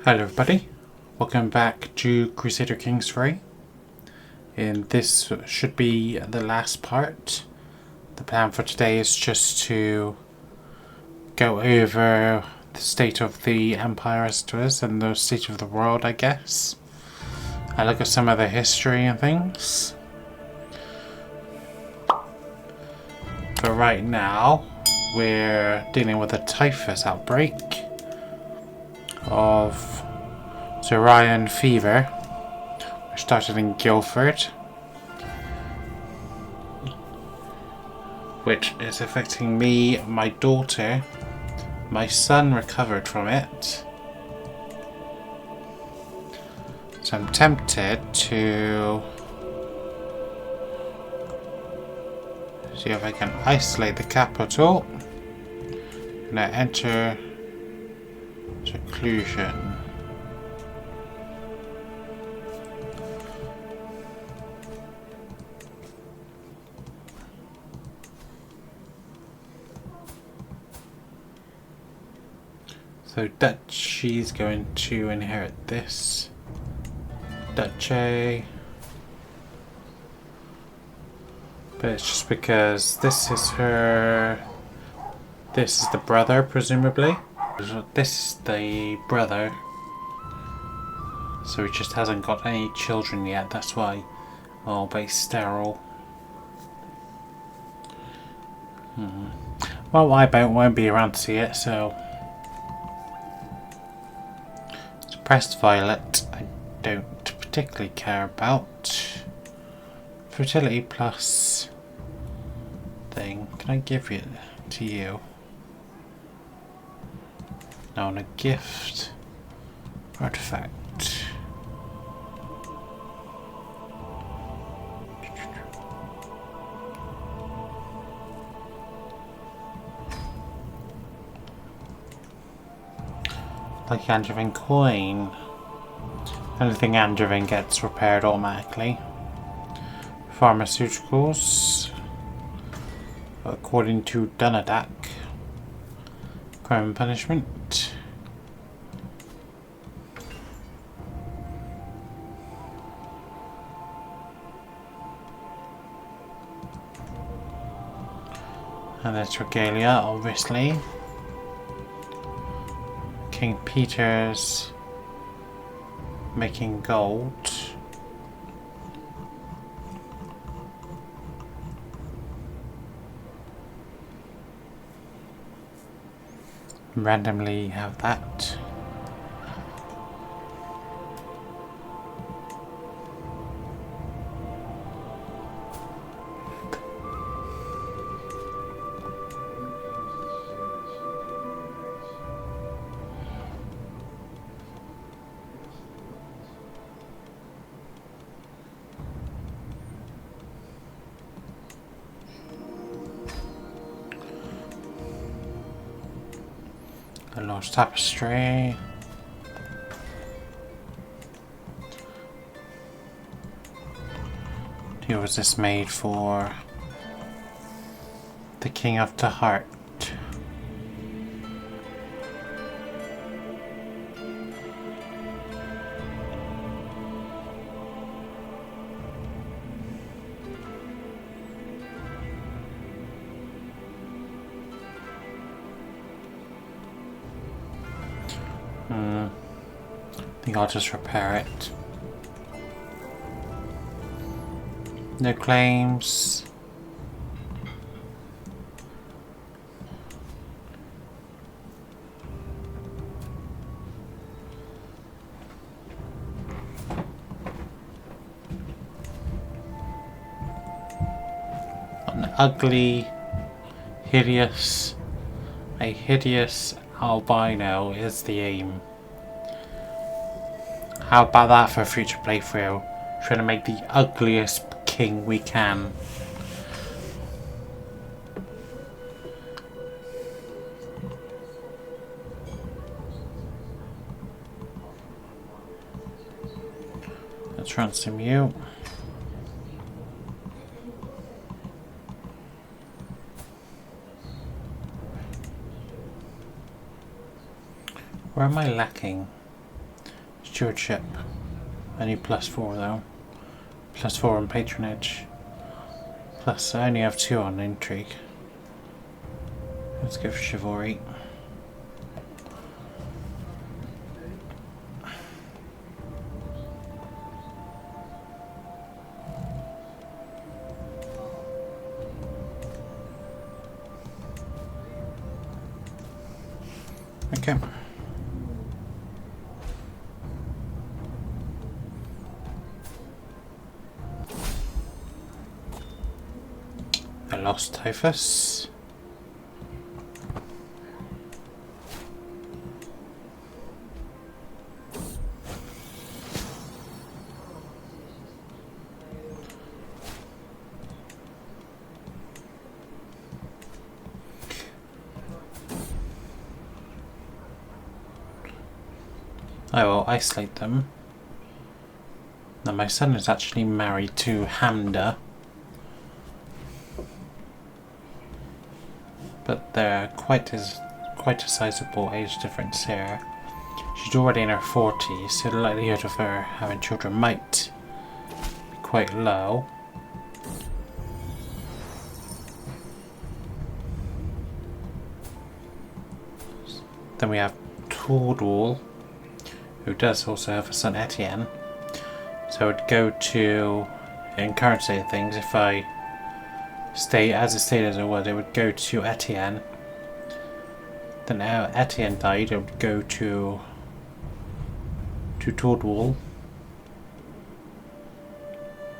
Hello everybody, welcome back to Crusader Kings 3. And this should be the last part. The plan for today is just to go over the state of the Empire as it is and the state of the world, I guess. I look at some of the history and things. But right now, we're dealing with a typhus outbreak of Zorian fever, which started in Guildford, which is affecting me, my daughter. My son recovered from it, so I'm tempted to see if I can isolate the capital and I enter seclusion. So Duchy's going to inherit this duchy, but it's just because this is her. This is the brother, presumably. This is the brother, so he just hasn't got any children yet. That's why, well, but he's sterile. Well, I won't be around to see it, so. Suppressed violet, I don't particularly care about. Fertility plus thing. Can I give it to you? No, on a gift. Artifact. Like Androvin coin. Anything Androvin gets repaired automatically. Pharmaceuticals. According to Dunadak. Crime and punishment. And that's regalia, obviously. King Peter's making gold. Randomly have that. A large tapestry. Who was this made for? The King of the Hart. I think I'll just repair it. No claims. An ugly, hideous, a hideous albino is the aim. How about that for a future playthrough? Trying to make the ugliest king we can. Let's ransom you. Where am I lacking? stewardship. I need +4 though. +4 on patronage. Plus I only have 2 on intrigue. Let's go for chivalry. Okay. I lost typhus. I will isolate them. Now my son is actually married to Hamda, but they're quite a sizable age difference here. She's already in her 40s, so the likelihood of her having children might be quite low. Then we have Tordwall, who does also have a son Etienne. So I would go to, in current state of things, if I stay as a state as I was, it would go to Etienne. Then now Etienne died, it would go to Tordwall.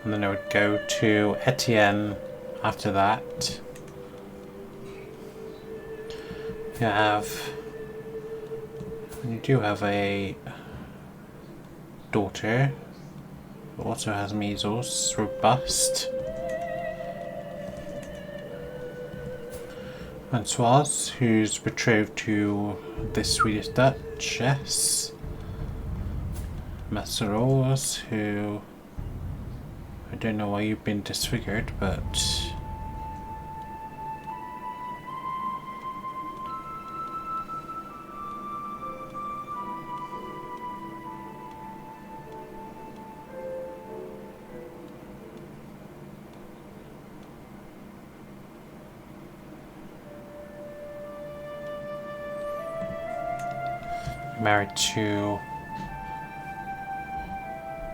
And then I would go to Etienne after that. You do have a daughter who also has measles, robust. Francoise, who's betrothed to the Swedish Duchess. Masseros, who I don't know why you've been disfigured, but married to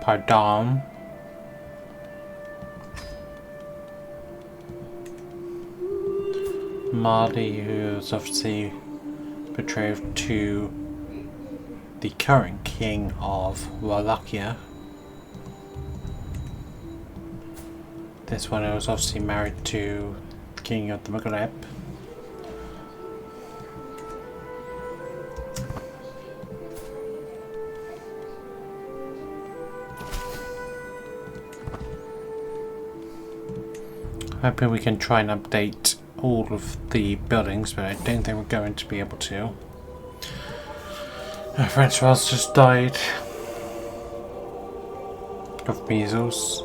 Pardon. Marley, who is obviously betrothed to the current king of Wallachia. This one was obviously married to the king of the Maghreb. Hoping we can try and update all of the buildings, but I don't think we're going to be able to. Francois just died of measles.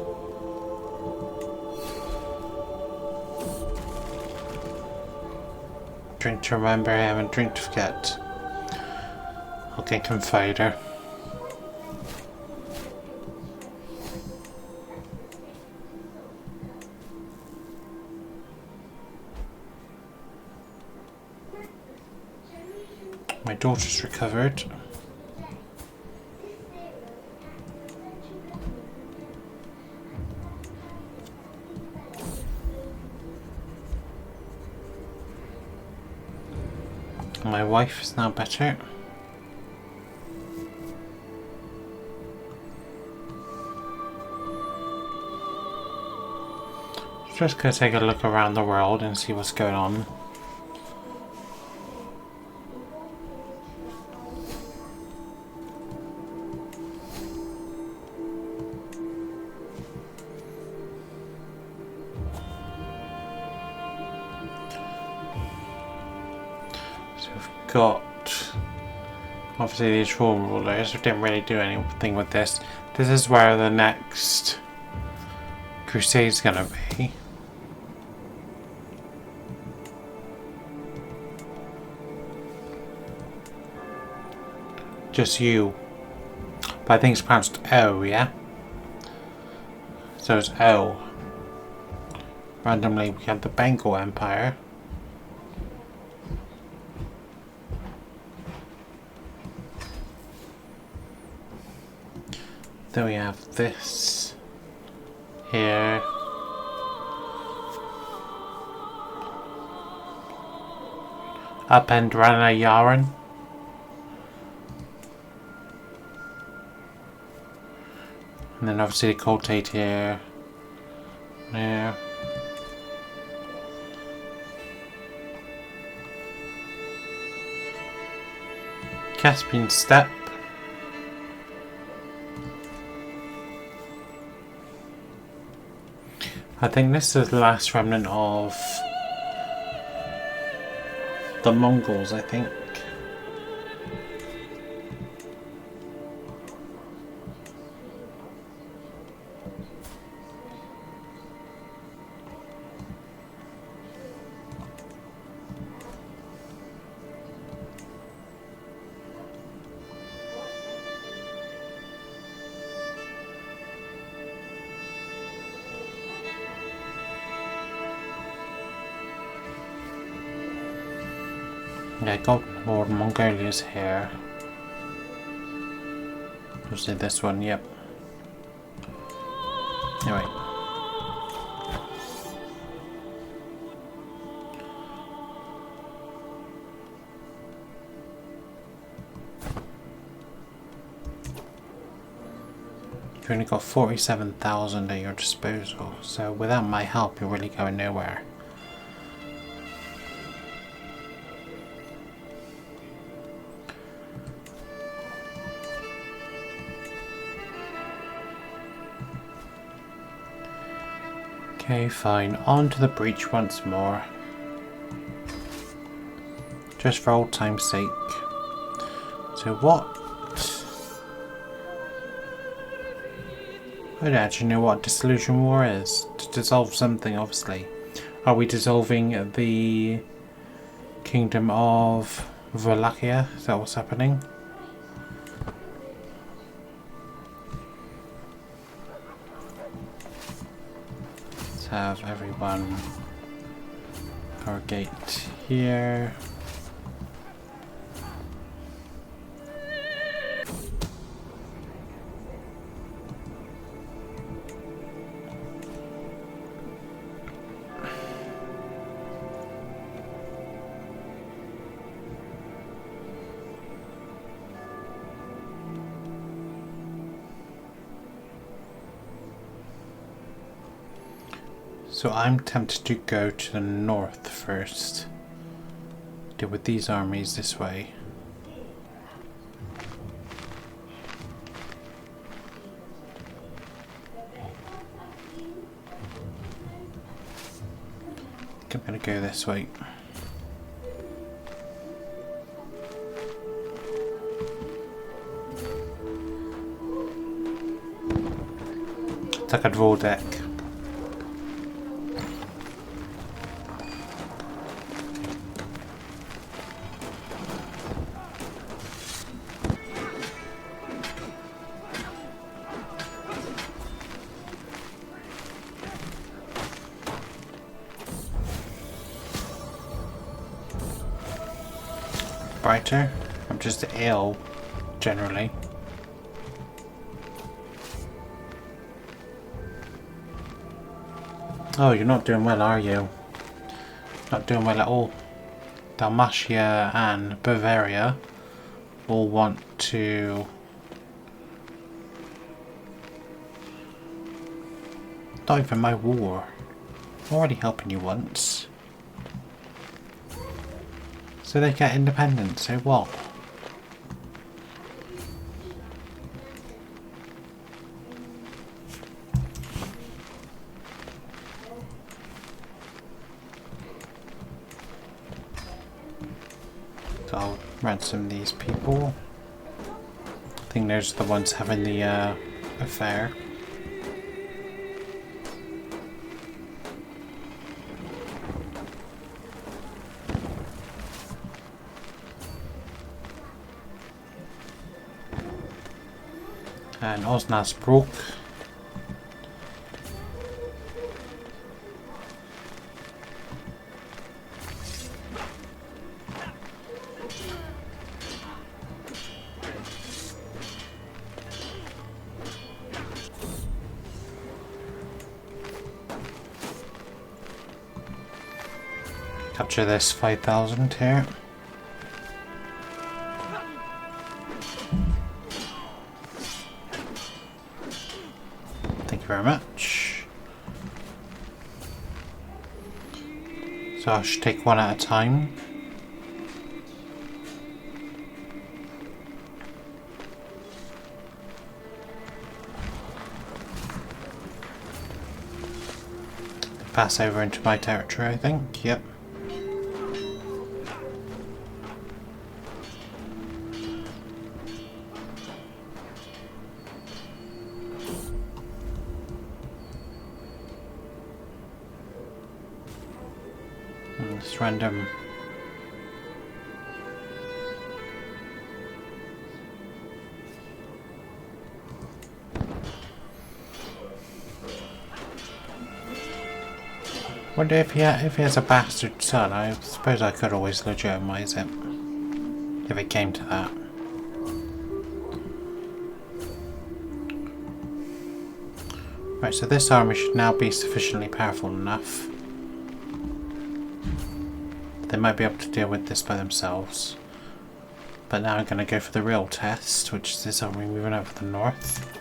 Drink to remember him and drink to forget. Okay, Confider. My daughter's recovered. My wife is now better. Just gonna take a look around the world and see what's going on. Got obviously these rule rulers who didn't really do anything with this. This is where the next crusade is gonna be. Just you. But I think it's pronounced O, yeah? So it's O. Randomly, we have the Bengal Empire. Then we have this here. Upendrana Yaran. And then obviously the cultate here. There. Caspian Steppe. I think this is the last remnant of the Mongols, I think. Yeah, Golden Horde, Mongolia's here. Obviously this one, yep. Anyway. You've only got 47,000 at your disposal, so without my help you're really going nowhere. Okay, fine. On to the breach once more. Just for old time's sake. So what? I don't actually know what Dissolution War is. To dissolve something, obviously. Are we dissolving the Kingdom of Wallachia? Is that what's happening? Have everyone congregate here. So I'm tempted to go to the north first. Deal with these armies this way. I think I'm gonna go this way. It's like a draw deck. Brighter. I'm just ill, generally. Oh, you're not doing well, are you? Not doing well at all. Dalmatia and Bavaria all want to... Not even my war. I'm already helping you once. So they get independence, so what? So I'll ransom these people. I think those are the ones having the affair. And Osnabrück. Capture this 5,000 here. Thank you very much. So I should take one at a time. Pass over into my territory, I think. Yep. It's random. Wonder if he has a bastard son. I suppose I could always legitimize it if it came to that. Right, so this army should now be sufficiently powerful enough. They might be able to deal with this by themselves. But now I'm going to go for the real test, which is this army moving over the north.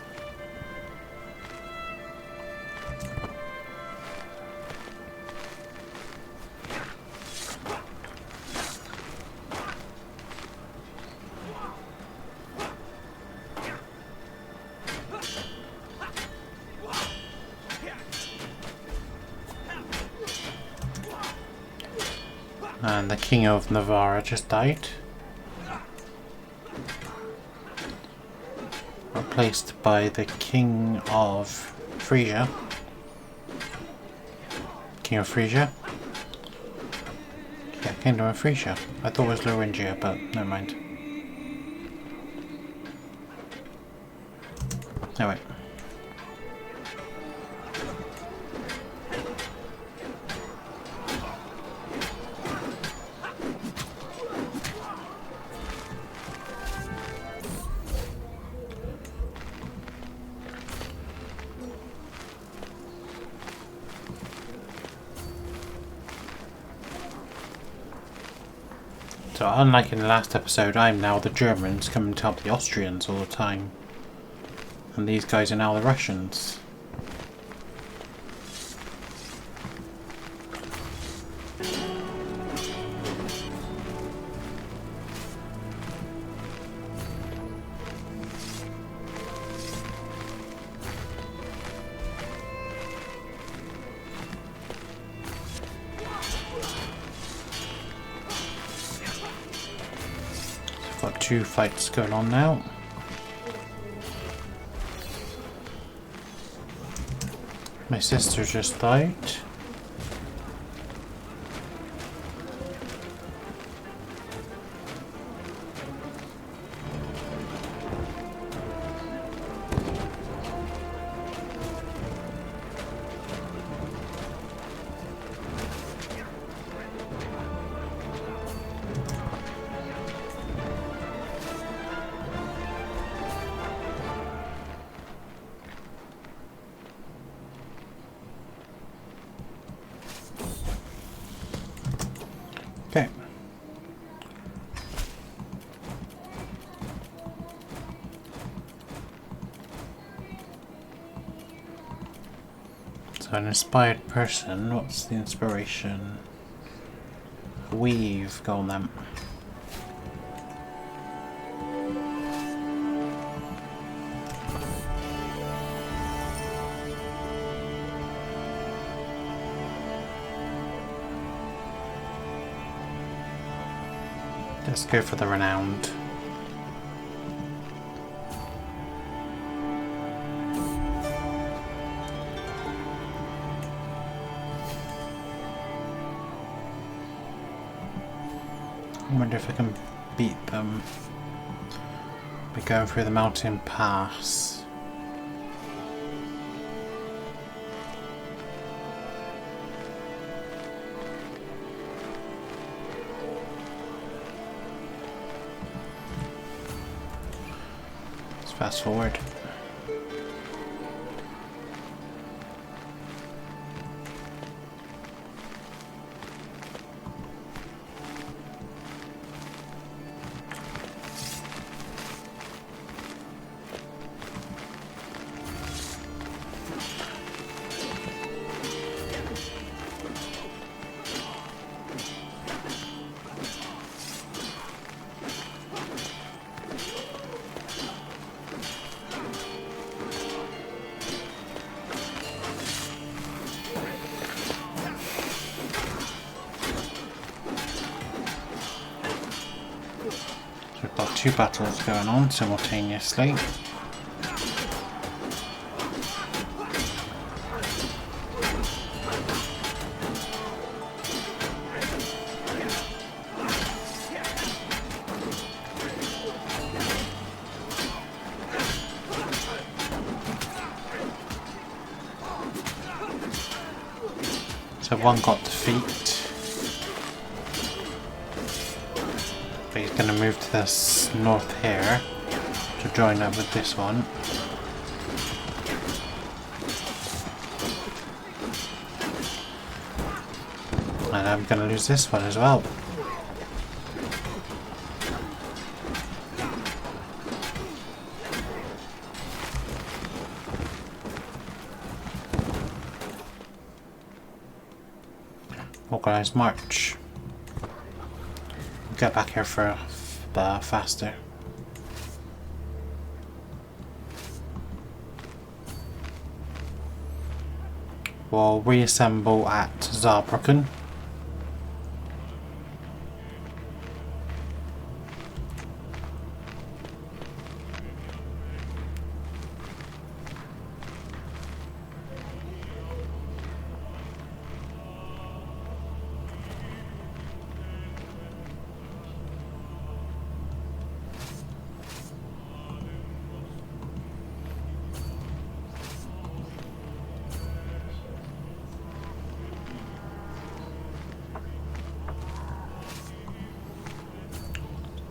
And the King of Navarre just died. Replaced by the King of Frisia. King of Frisia? Yeah, Kingdom of Frisia. I thought it was Thuringia, but never mind. Oh wait. So unlike in the last episode, I'm now the Germans coming to help the Austrians all the time. And these guys are now the Russians. Got two fights going on now. My sister just died. Okay. So an inspired person, what's the inspiration? We've got them. Let's go for the renowned. I wonder if I can beat them by going through the mountain pass. Fast forward. We've got two battles going on simultaneously. So one got defeat. But he's going to move to this north here to join up with this one. And I'm going to lose this one as well. Organised march. Get back here for faster. We'll reassemble at Saarbrücken.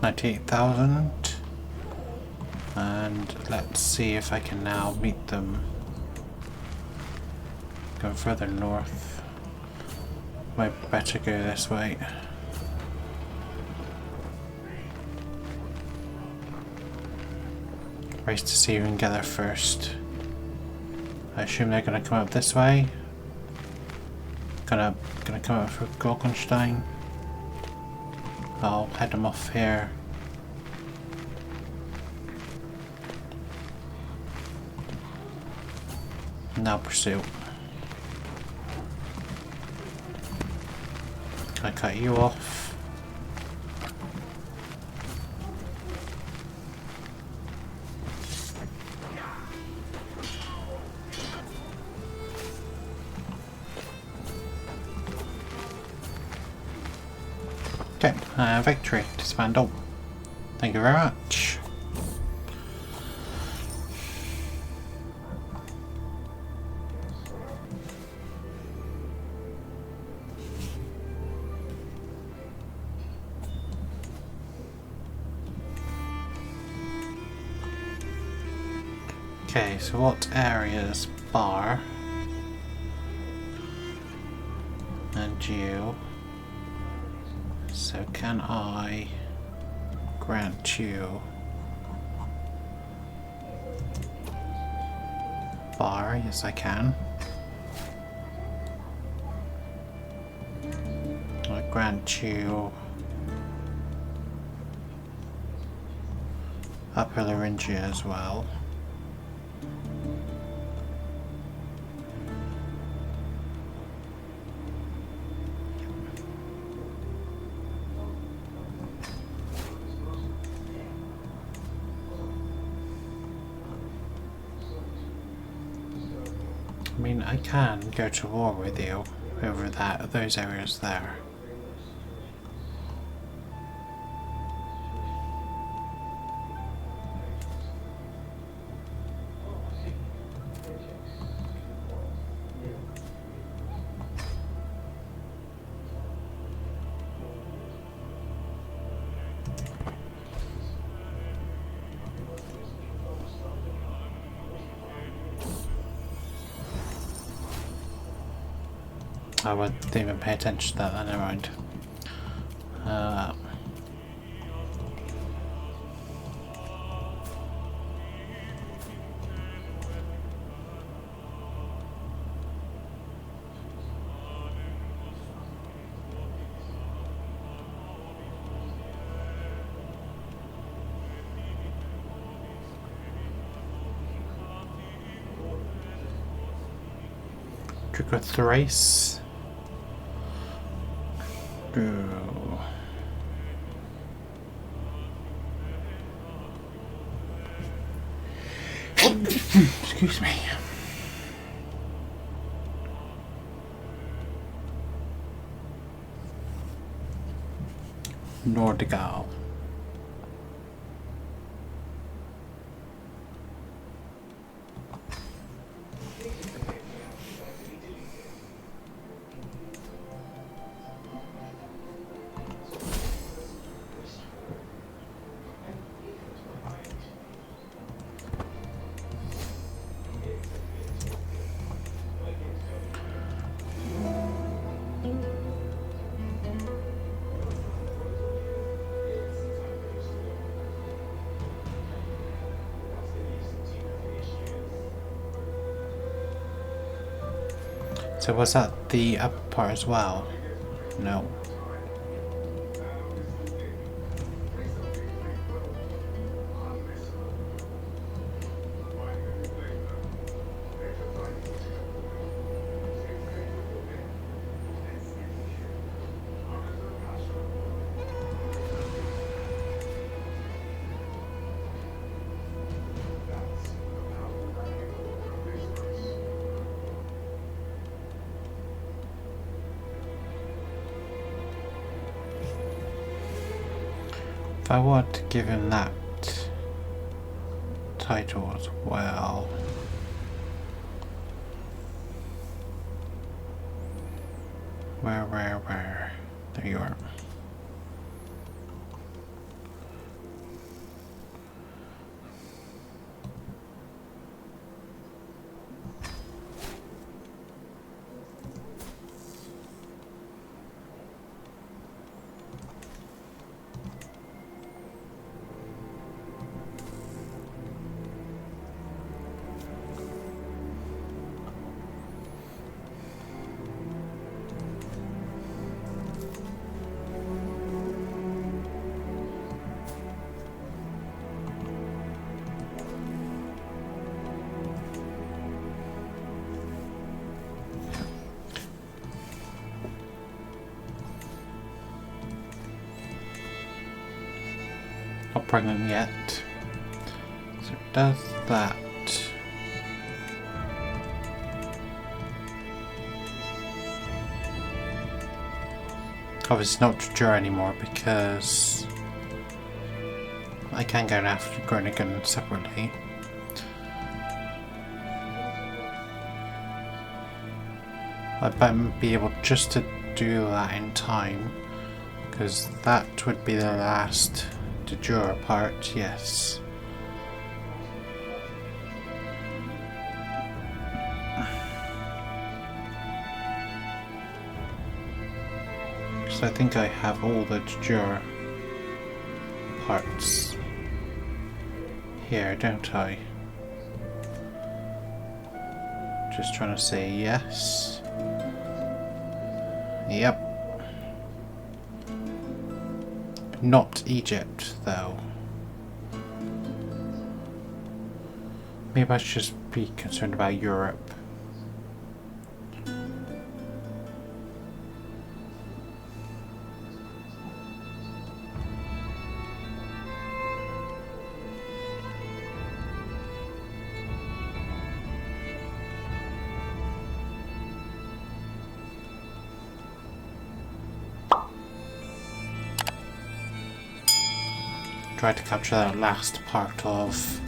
$98,000, and let's see if I can now meet them. Go further north. Might better go this way. Race to see who can get there first. I assume they're gonna come up this way. Gonna come up through Glockenstein. I'll head them off here. Now pursue. Can I cut you off? Okay, victory, dismantle. Thank you very much. Okay, so what areas? Bar and you. So can I grant you Bar? Yes, I can. I grant you Upper Thuringia as well. I mean, I can go to war with you over those areas there. I didn't even pay attention to that, never mind. Duke of Thrace. Excuse me. Nordigal. So was that the upper part as well? No. If I want to give him that title as well. Where? There you are. Not pregnant yet. So it does that. Obviously not Jura anymore because I can go after Groningen separately. I might be able just to do that in time because that would be the last de jure part, yes. Because I think I have all the de jure parts here, don't I? Just trying to say yes. Yep. Not Egypt, though. Maybe I should just be concerned about Europe. Try to capture that last part of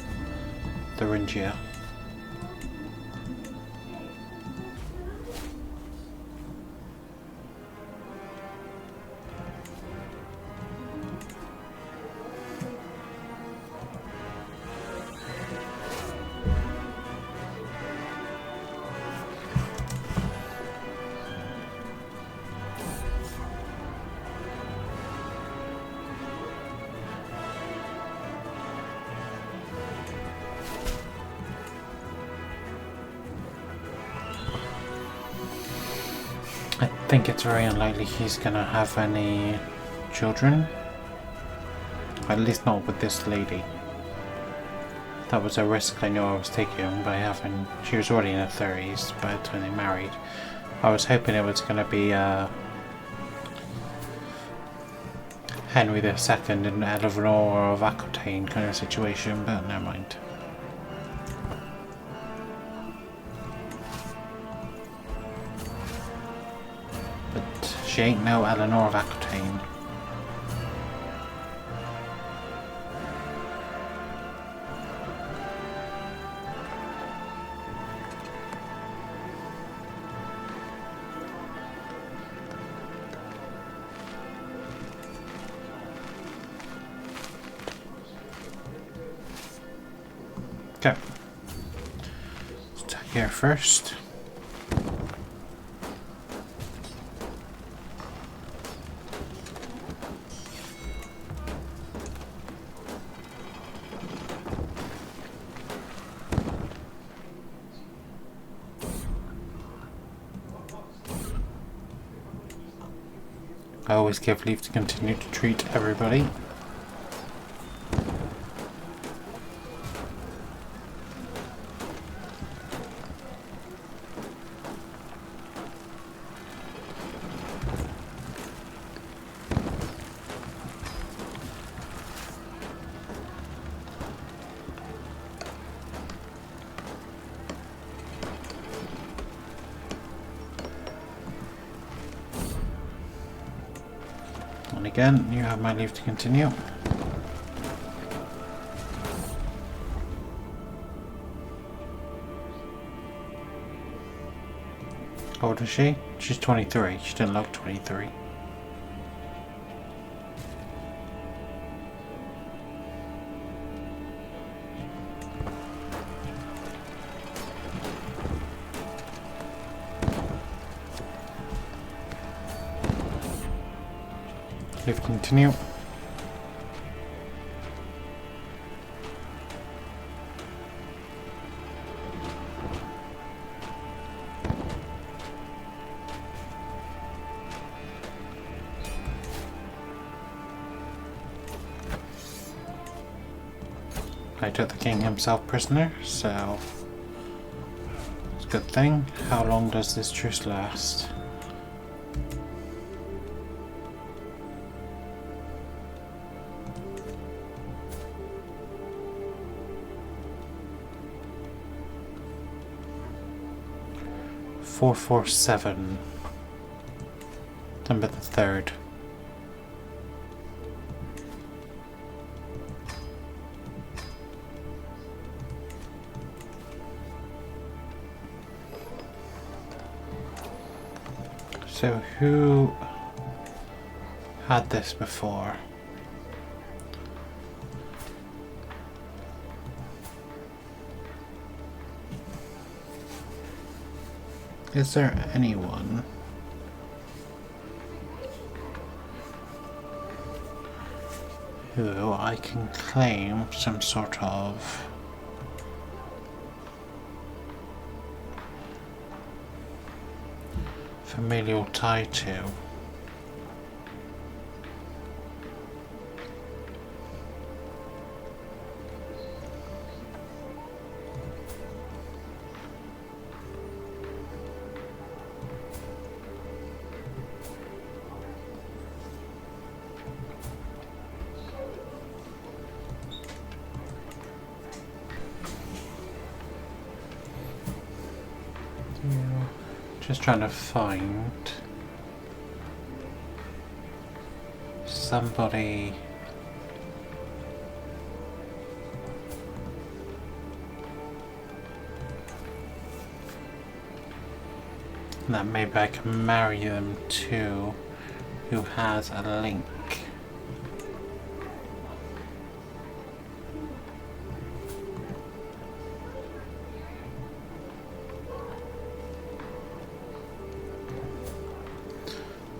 the Thuringia. I think it's very unlikely he's gonna have any children. At least not with this lady. That was a risk I knew I was taking by having... She was already in her 30s by the time they married. I was hoping it was gonna be Henry II and Eleanor of Aquitaine kind of situation, but never mind. But she ain't no Eleanor of Aquitaine. Okay. Let's attack here first. I always give leave to continue to treat everybody. And again, you have my leave to continue. How old is she? She's 23. She didn't look 23. Leave continue. I took the king himself prisoner, so it's a good thing. How long does this truce last? "447, December the 3rd. So who had this before? Is there anyone who I can claim some sort of familial tie to? Just trying to find somebody that maybe I can marry them to, who has a link.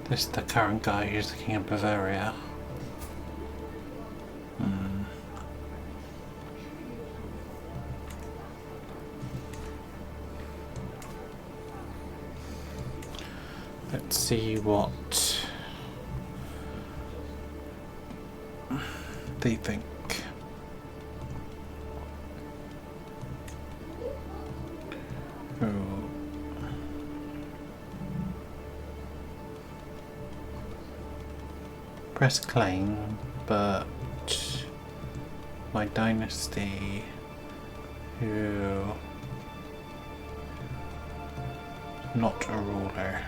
This is the current guy who's the king of Bavaria. Let's see what they think. Press claim, but my dynasty, who not a ruler.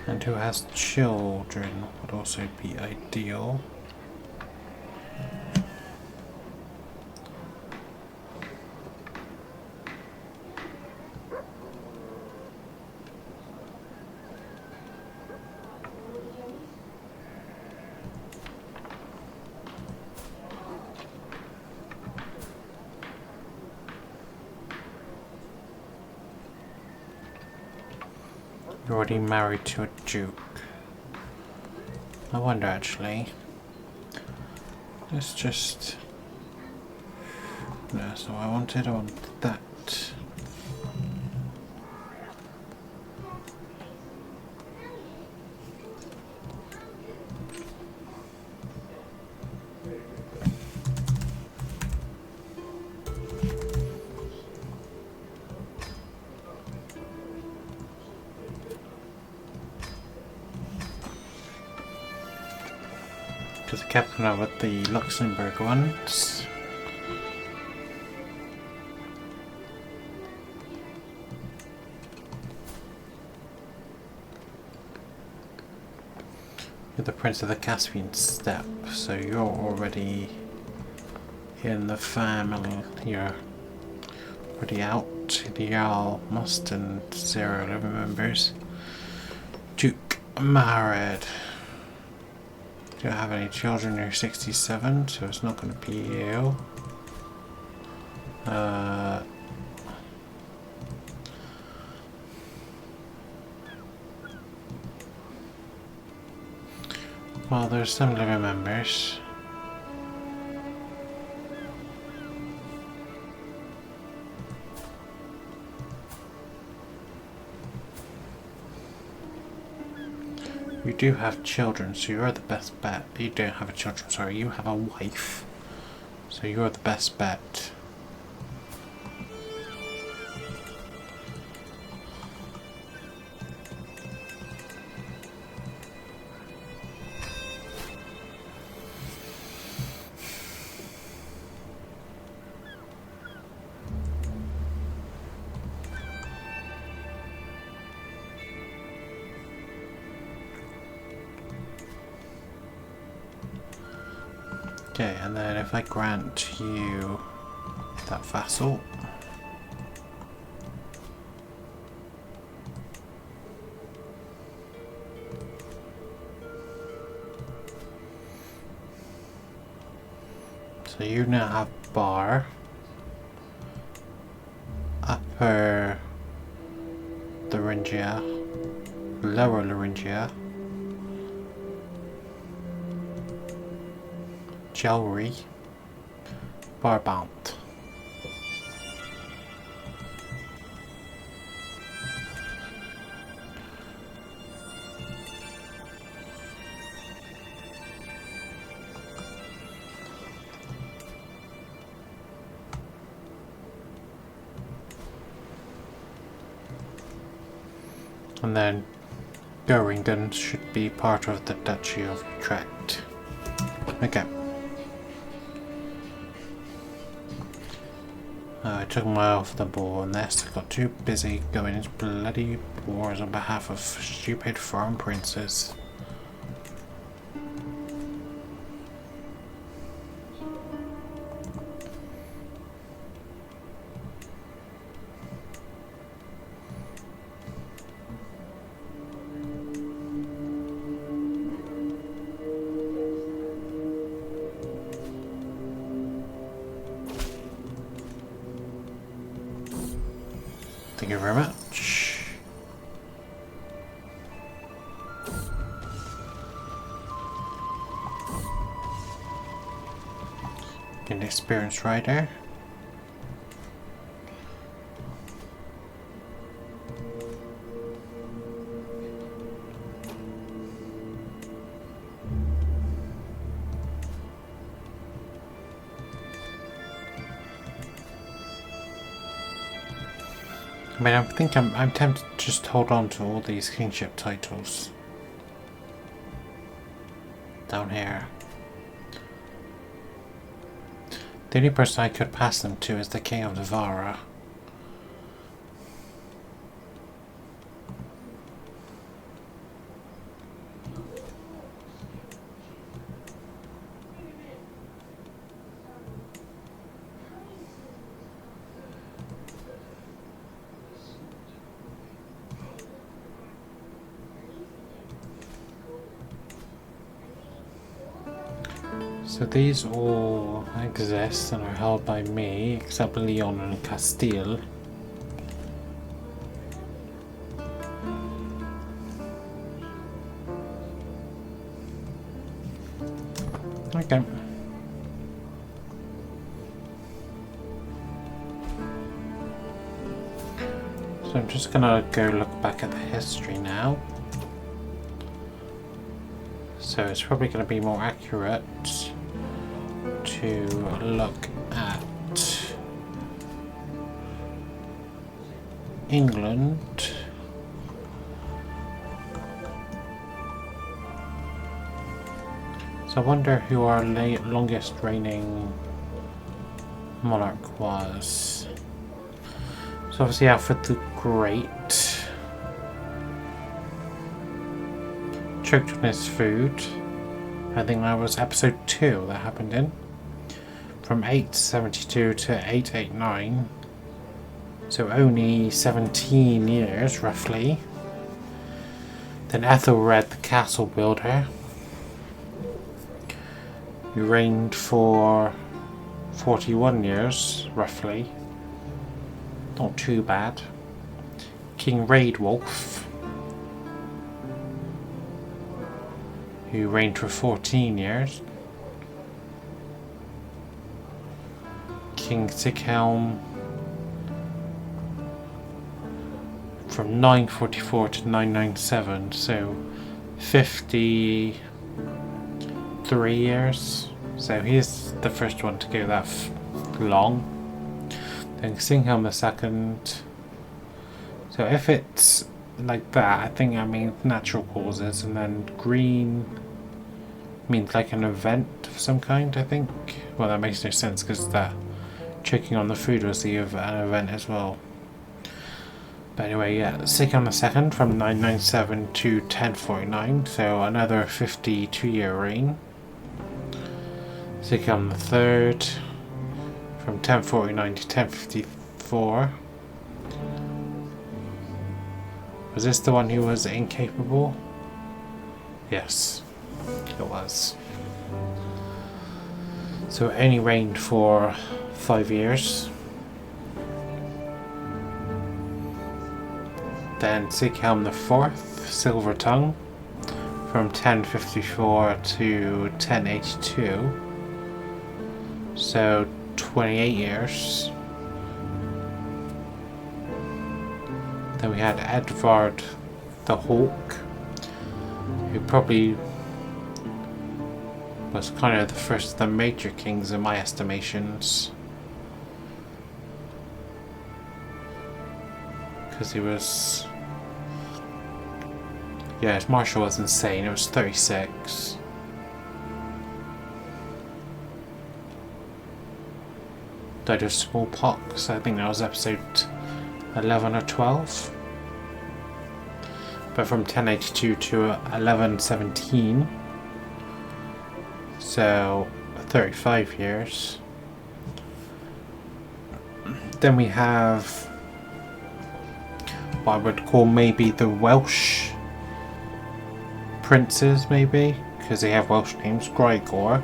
And who has children would also be ideal. You're already married to a duke. I wonder actually. Let's just... No, that's not what I wanted. I wanted that. Because I kept coming up with the Luxembourg ones. You're the Prince of the Caspian Steppe, so you're already in the family. You're already out. The Jarl must and 0 living members. Duke married. Don't have any children. You're 67, so it's not going to be you. Well, there's some living members. You do have children, so you're the best bet. You don't have a children, sorry, you have a wife. So you're the best bet. Okay, and then if I grant you that vassal, so you now have Bar, Upper Thuringia, Lower Thuringia, Jewelry, Barbant. And then Goringen should be part of the Duchy of Utrecht. Okay. I took my eye off the ball on this. I got too busy going into bloody wars on behalf of stupid foreign princes. Thank you very much. An experienced rider. I mean, I'm tempted to just hold on to all these kingship titles down here. The only person I could pass them to is the King of Navarra. So these all exist and are held by me, except Leon and Castile. Okay. So I'm just gonna go look back at the history now. So it's probably gonna be more accurate to look at England. So I wonder who our longest reigning monarch was. So obviously Alfred the Great choked on his food. I think that was episode 2 that happened in. From 872 to 889. So only 17 years, roughly. Then Ethelred, the castle builder, who reigned for 41 years, roughly. Not too bad. King Raedwulf, who reigned for 14 years. King Sighelm, from 944 to 997, so 53 years. So he's the first one to go that long. Then Sighelm II. So if it's like that, I think that means natural causes, and then green means like an event of some kind, I think. Well, that makes no sense because that choking on the food was an event as well. But anyway, yeah, Sighelm II from 997 to 1049, so another 52-year reign. Sighelm III from 1049 to 1054. Was this the one who was incapable? Yes, it was. So it only reigned for 5 years. Then Sighelm IV, Silver Tongue, from 1054 to 1082. So 28 years. Then we had Edvard the Hawk, who probably was kind of the first of the major kings in my estimations. Because he was... yeah, his martial was insane. It was 36. Died of smallpox. I think that was episode 11 or 12. But from 1082 to 1117. So 35 years. Then we have what I would call maybe the Welsh princes, maybe, because they have Welsh names. Gregor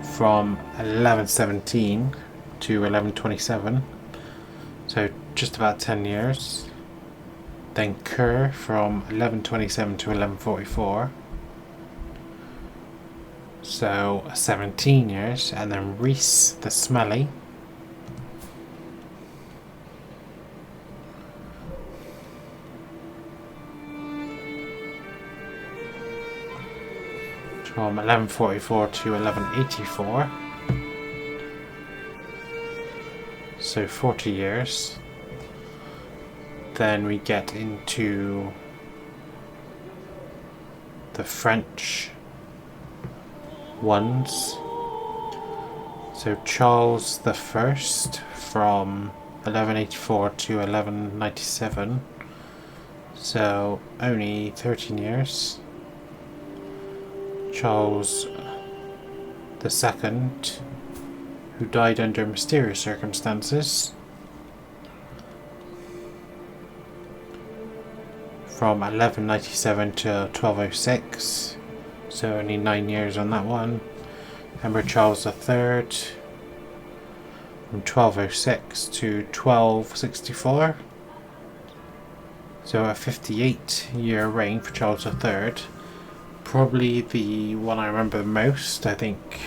from 1117 to 1127. So just about 10 years. Then Kerr from 1127 to 1144. So 17 years. And then Rhys the Smelly. From 1144 to 1184. So 40 years. Then we get into the French ones. So Charles the First from 1184 to 1197. So only 13 years. Charles the Second, who died under mysterious circumstances, from 1197 to 1206, so only 9 years on that one. Emperor Charles III, from 1206 to 1264, so a 58-year reign for Charles III. Probably the one I remember the most. I think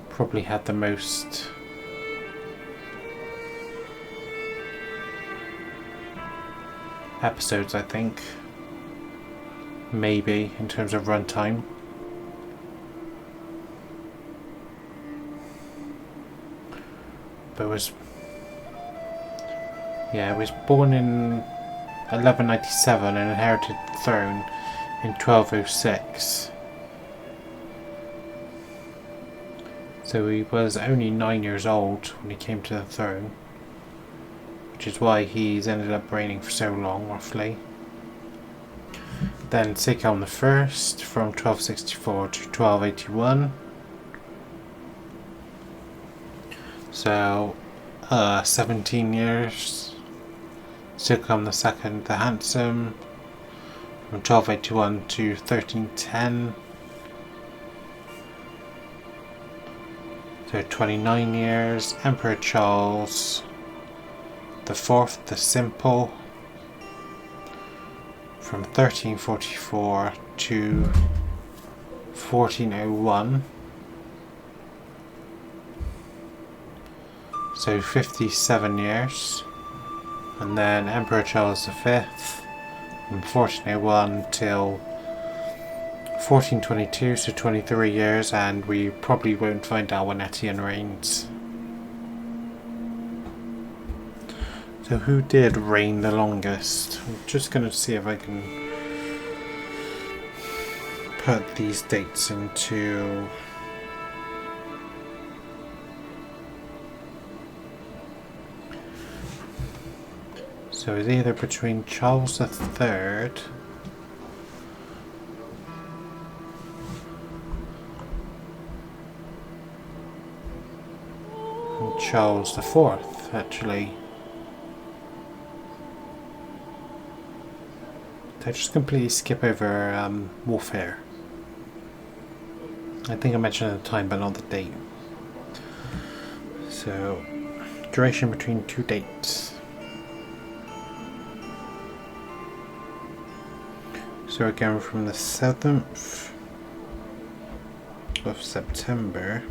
probably had the most episodes, I think. Maybe in terms of runtime. But it was born in 1197 and inherited the throne in 1206. So he was only 9 years old when he came to the throne, which is why he's ended up reigning for so long, roughly. Then Sikholm I from 1264 to 1281. So 17 years. Sikholm II the Handsome from 1281 to 1310. So 29 years. Emperor Charles the Fourth the Simple from 1344 to 1401. So 57 years. And then Emperor Charles V from 1401 till 1422, so 23 years, and we probably won't find out when Etienne reigns. So who did reign the longest? I'm just going to see if I can put these dates into... So it's either between Charles III and Charles IV, actually. Did I just completely skip over warfare? I think I mentioned the time but not the date. So, duration between two dates. So we're going from the 7th of September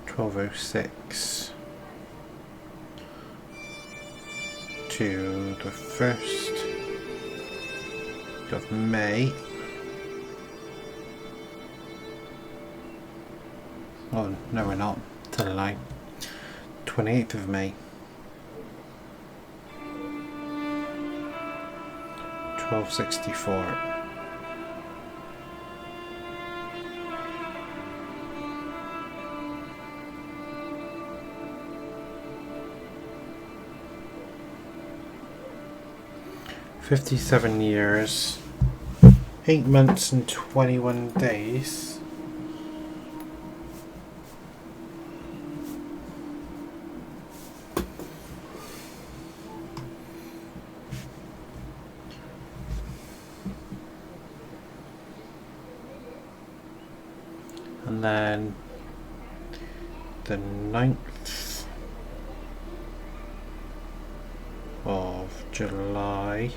1206 to the 1st of May. Oh no, we're not. Tell a lie. 28th of May 1264. "57 years, 8 months and 21 days. And then the 9th of July.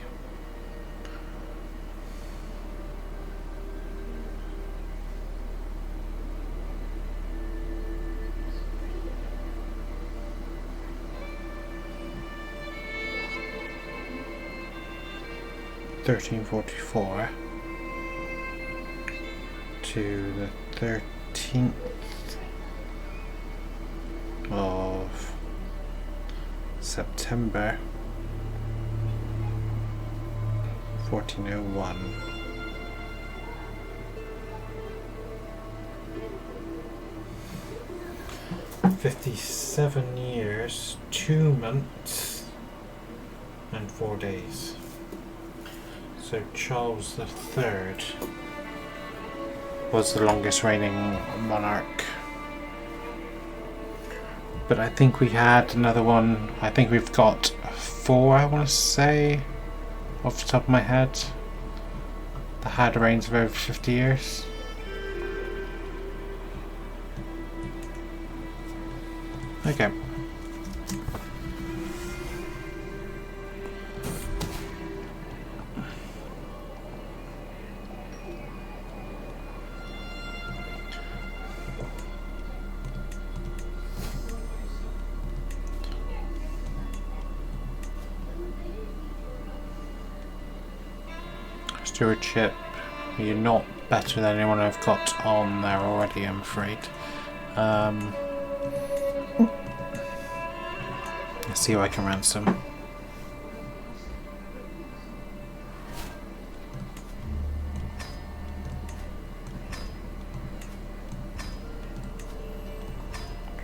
(1344) to the 13th of September 1401. "57 years, 2 months and 4 days. So Charles III was the longest reigning monarch. But I think we had another one. I think we've got 4, I want to say, off the top of my head, that had reigns of over 50 years. Okay. Stewardship, you're not better than anyone I've got on there already, I'm afraid. Let's see who I can ransom.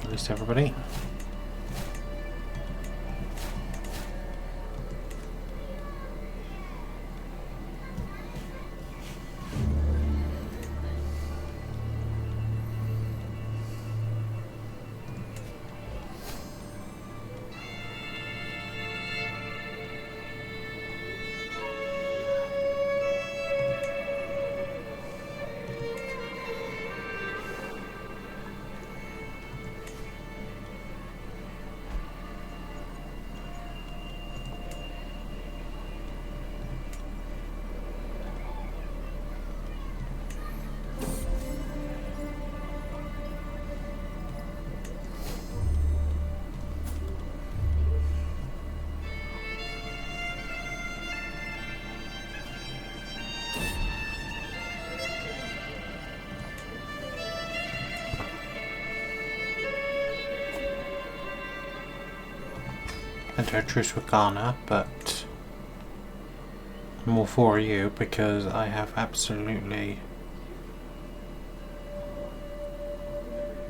Release everybody. Enter a truce with Ghana, but I'm all for you because I have absolutely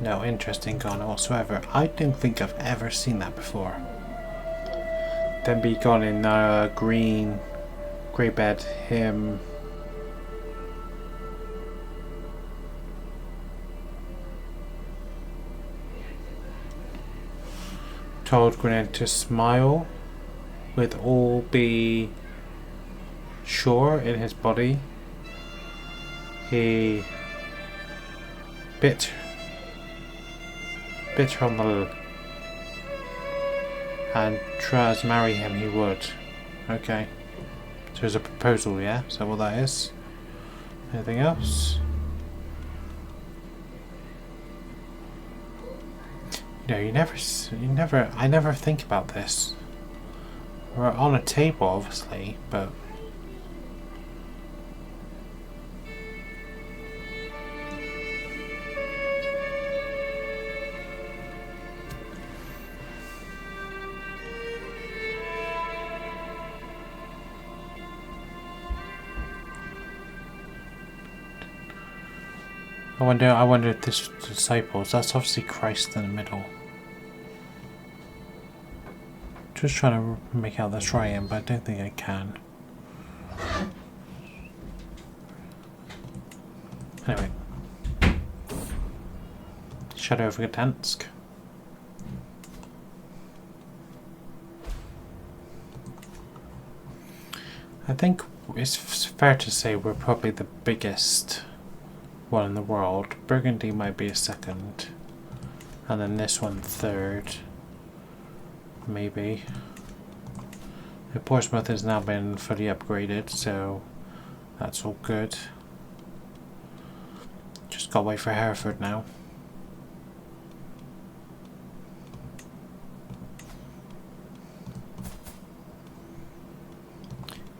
no interest in Ghana whatsoever. I don't think I've ever seen that before. Then be gone in green, grey bed, him. Told Grenade to smile with all be sure in his body. He bit her on the lip and tries to marry him, he would. Okay. So there's a proposal, yeah? Is that what that is? Anything else? You know, I never think about this. We're on a table, obviously, but I wonder if this disciples, that's obviously Christ in the middle. Just trying to make out the triune, but I don't think I can. Anyway. Shadow of Gdansk. I think it's fair to say we're probably the biggest one in the world. Burgundy might be a second. And then this one third. Maybe. Portsmouth has now been fully upgraded, so that's all good. Just gotta wait for Hereford now.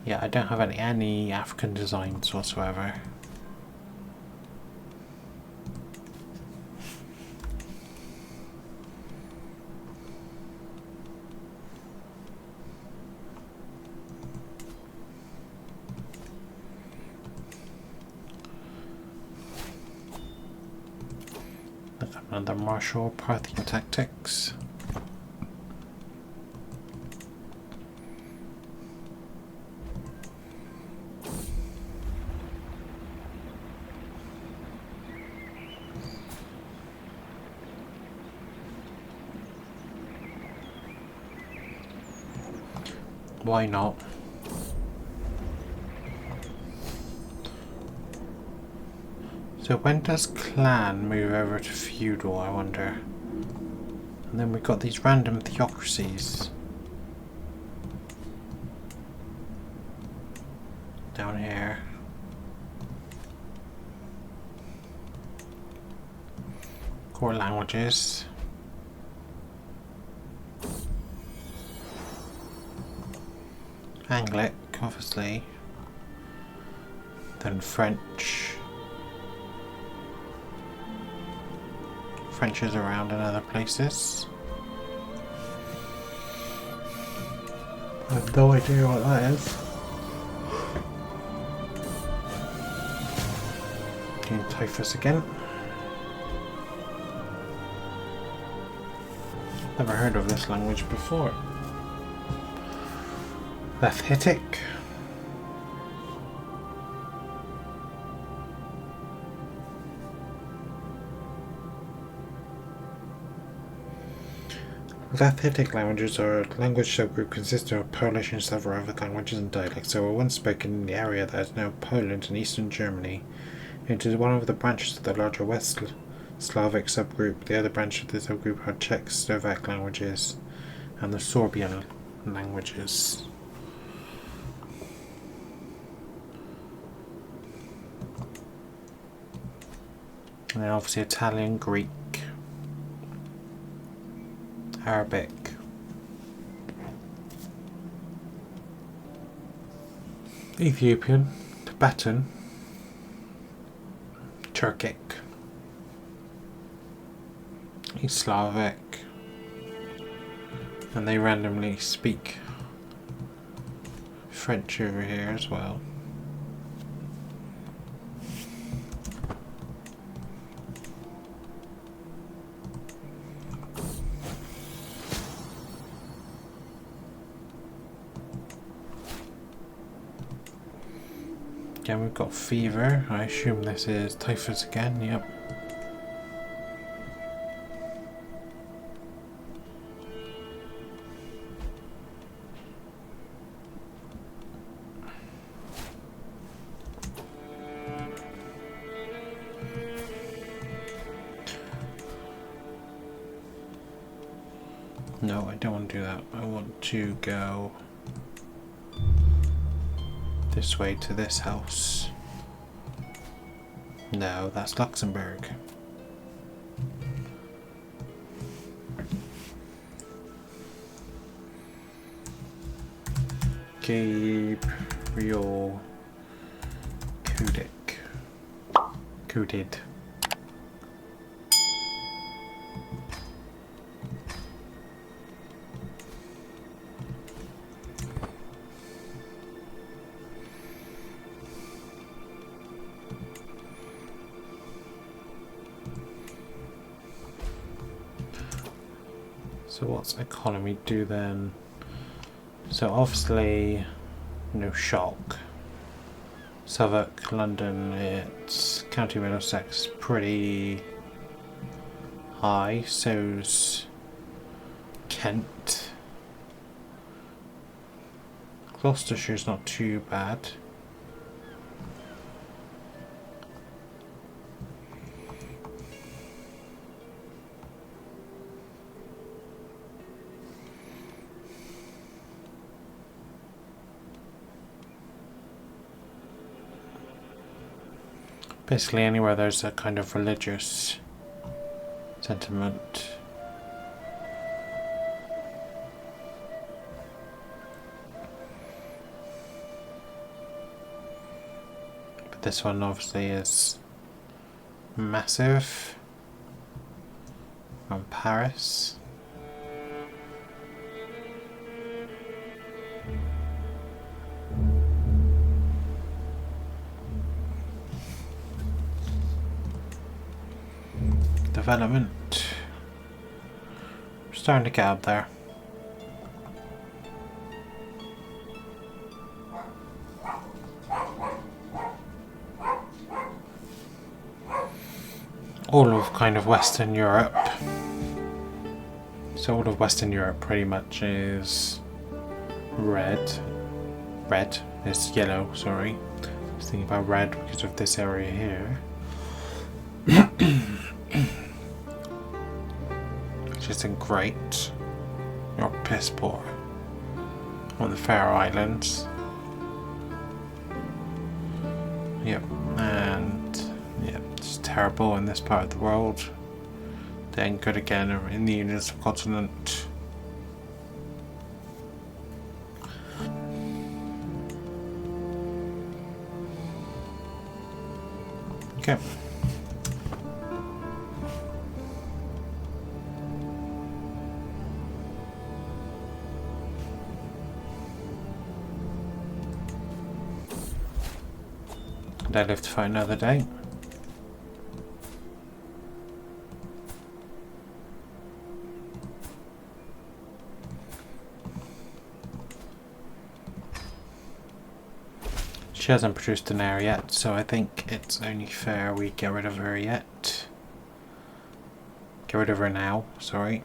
Yeah, I don't have any African designs whatsoever. Another martial Parthian tactics. Why not? So when does clan move over to feudal, I wonder? And then we've got these random theocracies down here. Core languages. Anglic, obviously. Then French. French is around in other places. I have no idea what that is. Doing typhus again. Never heard of this language before. Lapithic. Lapithic languages are a language subgroup consisting of Polish and several other languages and dialects that were once spoken in the area that is now Poland and eastern Germany. It is one of the branches of the larger West Slavic subgroup. The other branch of the subgroup are Czech, Slovak languages and the Sorbian languages. And then obviously Italian, Greek, Arabic, Ethiopian, Tibetan, Turkic, East Slavic, and they randomly speak French over here as well. Again, we've got fever. I assume this is typhus again. Yep. No, I don't want to do that. I want to go this way to this house. No, that's Luxembourg. Gabriel Kudik. Kudid. So what's economy do then? So obviously no shock. Southwark, London, it's County Middlesex pretty high, so's Kent. Gloucestershire's not too bad. Basically anywhere there's a kind of religious sentiment. But this one obviously is massive. From Paris. Development. Starting to get up there. All of kind of Western Europe. So all of Western Europe pretty much is red. Red is yellow, sorry. I was thinking about red because of this area here. Which isn't great. You're piss poor. On the Faroe Islands. Yep, and yeah, it's terrible in this part of the world. Then good again in the Union subcontinent. Okay. And I live to fight another day. She hasn't produced an heir yet, so I think it's only fair we get rid of her yet. Get rid of her now, sorry.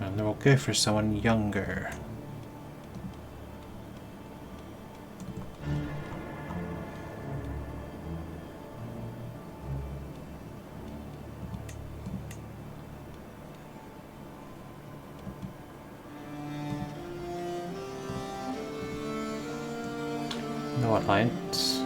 And then we'll go for someone younger. No alliance.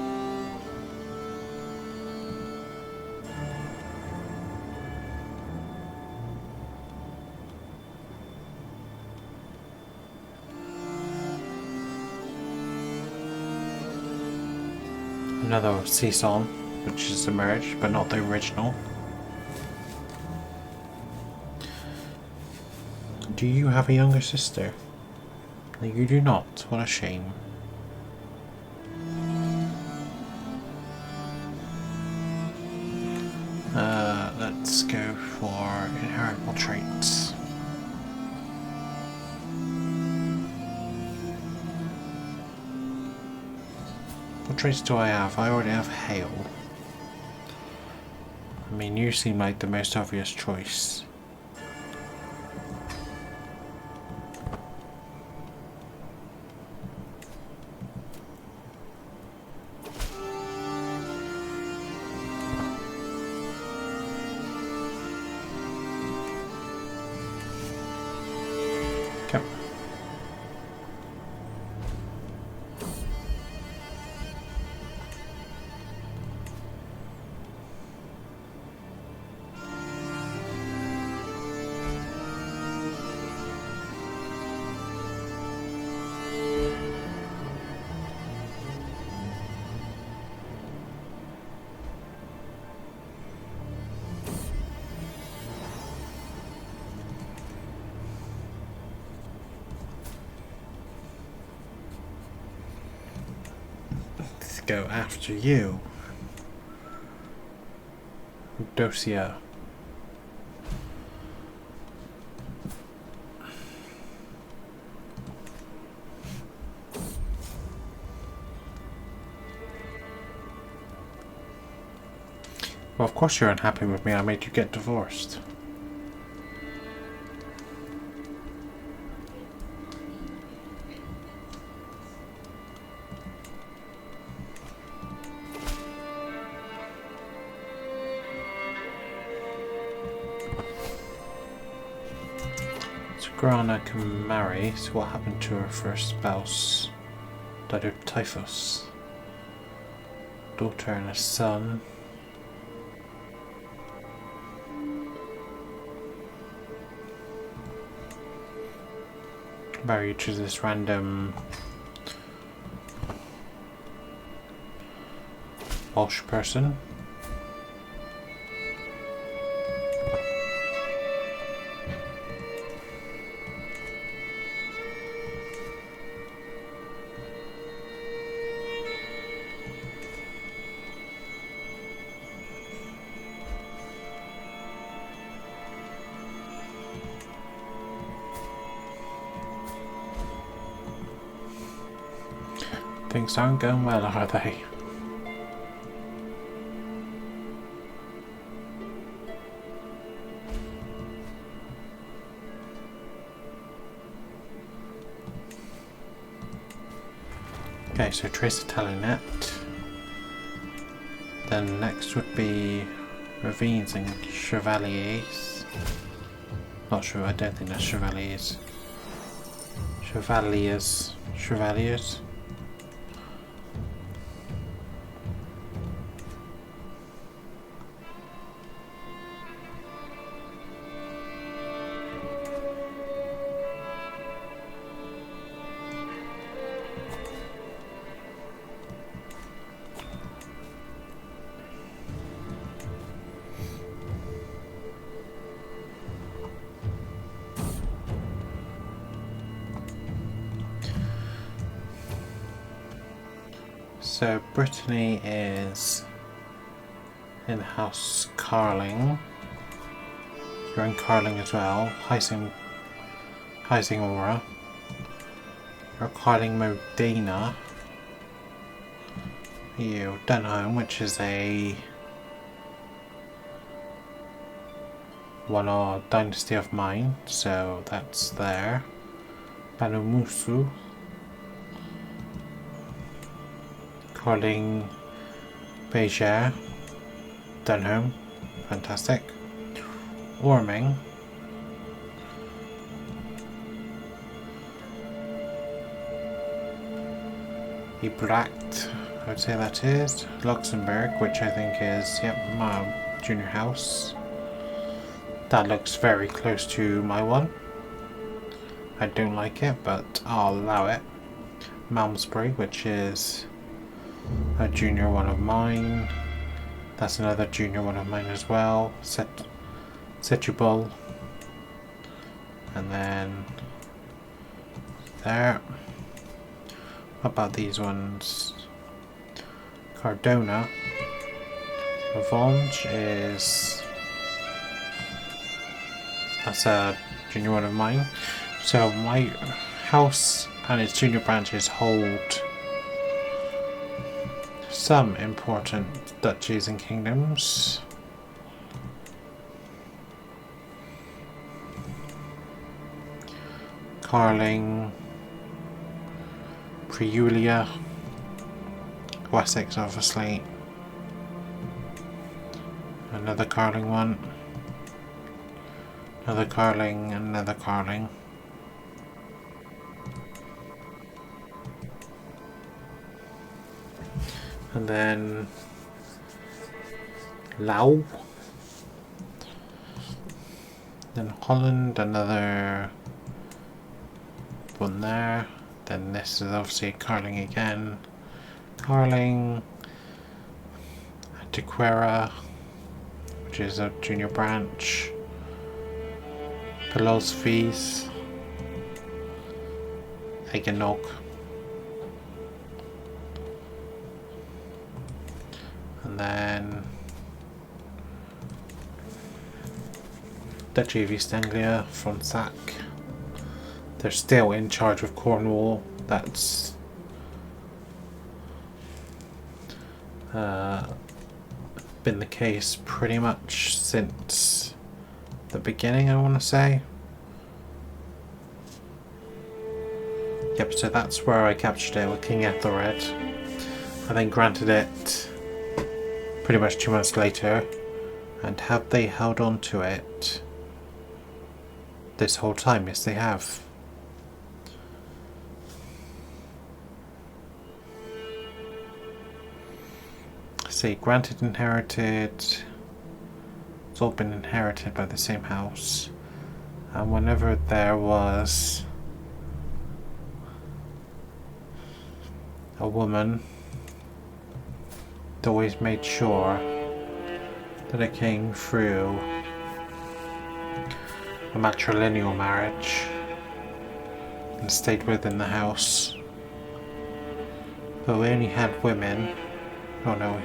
Another sea song, which has emerged, but not the original. Do you have a younger sister? You do not. What a shame. Let's go for inheritable traits. What traits do I have? I already have hail. I mean, you seem like the most obvious choice. Okay. Let's go after you. Dosia. Well, of course you're unhappy with me. I made you get divorced. So Grana can marry. So what happened to her first spouse? died of typhus. Daughter and a son. Married to this random Welsh person. Things aren't going well, are they? Okay, so trace the Telenet. Then next would be ravines and chevaliers. Not sure, I don't think that's chevaliers. Chevaliers. So Brittany is in House Carling. You're in Carling as well. Heising Aura. You're Carling Modena. You Dunham, which is a dynasty of mine, so that's there. Banumusu. Carling Beja. Dunham. Fantastic. Orming. Ebracht, I would say that is. Luxembourg, which I think is, my junior house. That looks very close to my one. I don't like it, but I'll allow it. Malmesbury, which is a junior one of mine. That's another junior one of mine as well. Setubal. And then there. What about these ones? Cardona. Revanche is... that's a junior one of mine. So my house and its junior branches hold some important duchies and kingdoms. Carling, Preulia, Wessex obviously, another Carling one, another Carling, another Carling. And then Lau. Then Holland, another one there. Then this is obviously Carling again. Carling, Antiquera, which is a junior branch. Philosophies, Egenog. And then Duchy of East Anglia, Fronsac. They're still in charge of Cornwall. That's been the case pretty much since the beginning, I want to say. Yep, so that's where I captured it with King Ethelred. I then granted it pretty much 2 months later. And have they held on to it this whole time? Yes, they have. say granted, inherited. It's all been inherited by the same house. And whenever there was a woman, they always made sure that it came through a matrilineal marriage and stayed within the house. But we only had women. Oh no,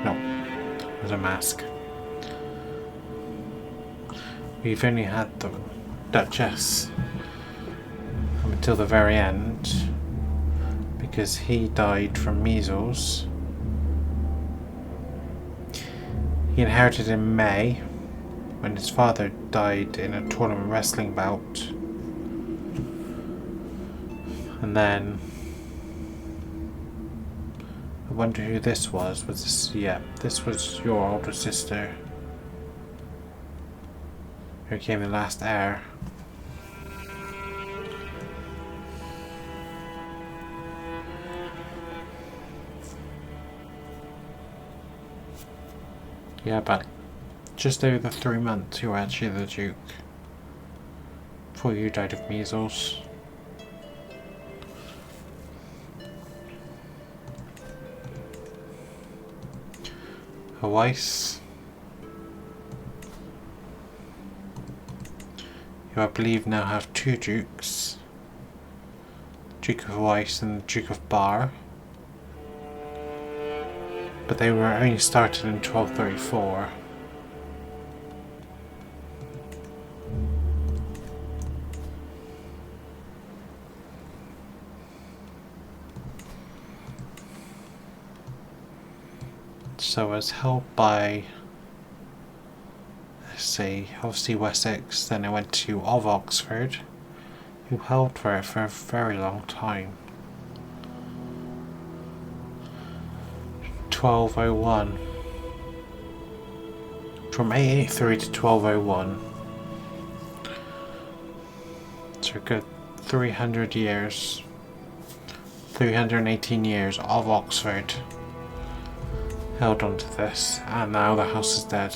it was a mask. We've only had the Duchess until the very end because he died from measles. He inherited in May when his father died in a tournament wrestling bout. And then I wonder who this was. Was this? Yeah, this was your older sister who became the last heir. Yeah, but just over 3 months you were actually the Duke before you died of measles. Weiss, who I believe now have 2 dukes, Duke of Weiss and Duke of Bar, but they were only started in 1234. So it was held by, let's see, obviously Wessex, then it went to of Oxford, who held for it for a very long time. 1201. From 883 to 1201. So a good 300 years. 318 years of Oxford held on to this, and now the house is dead.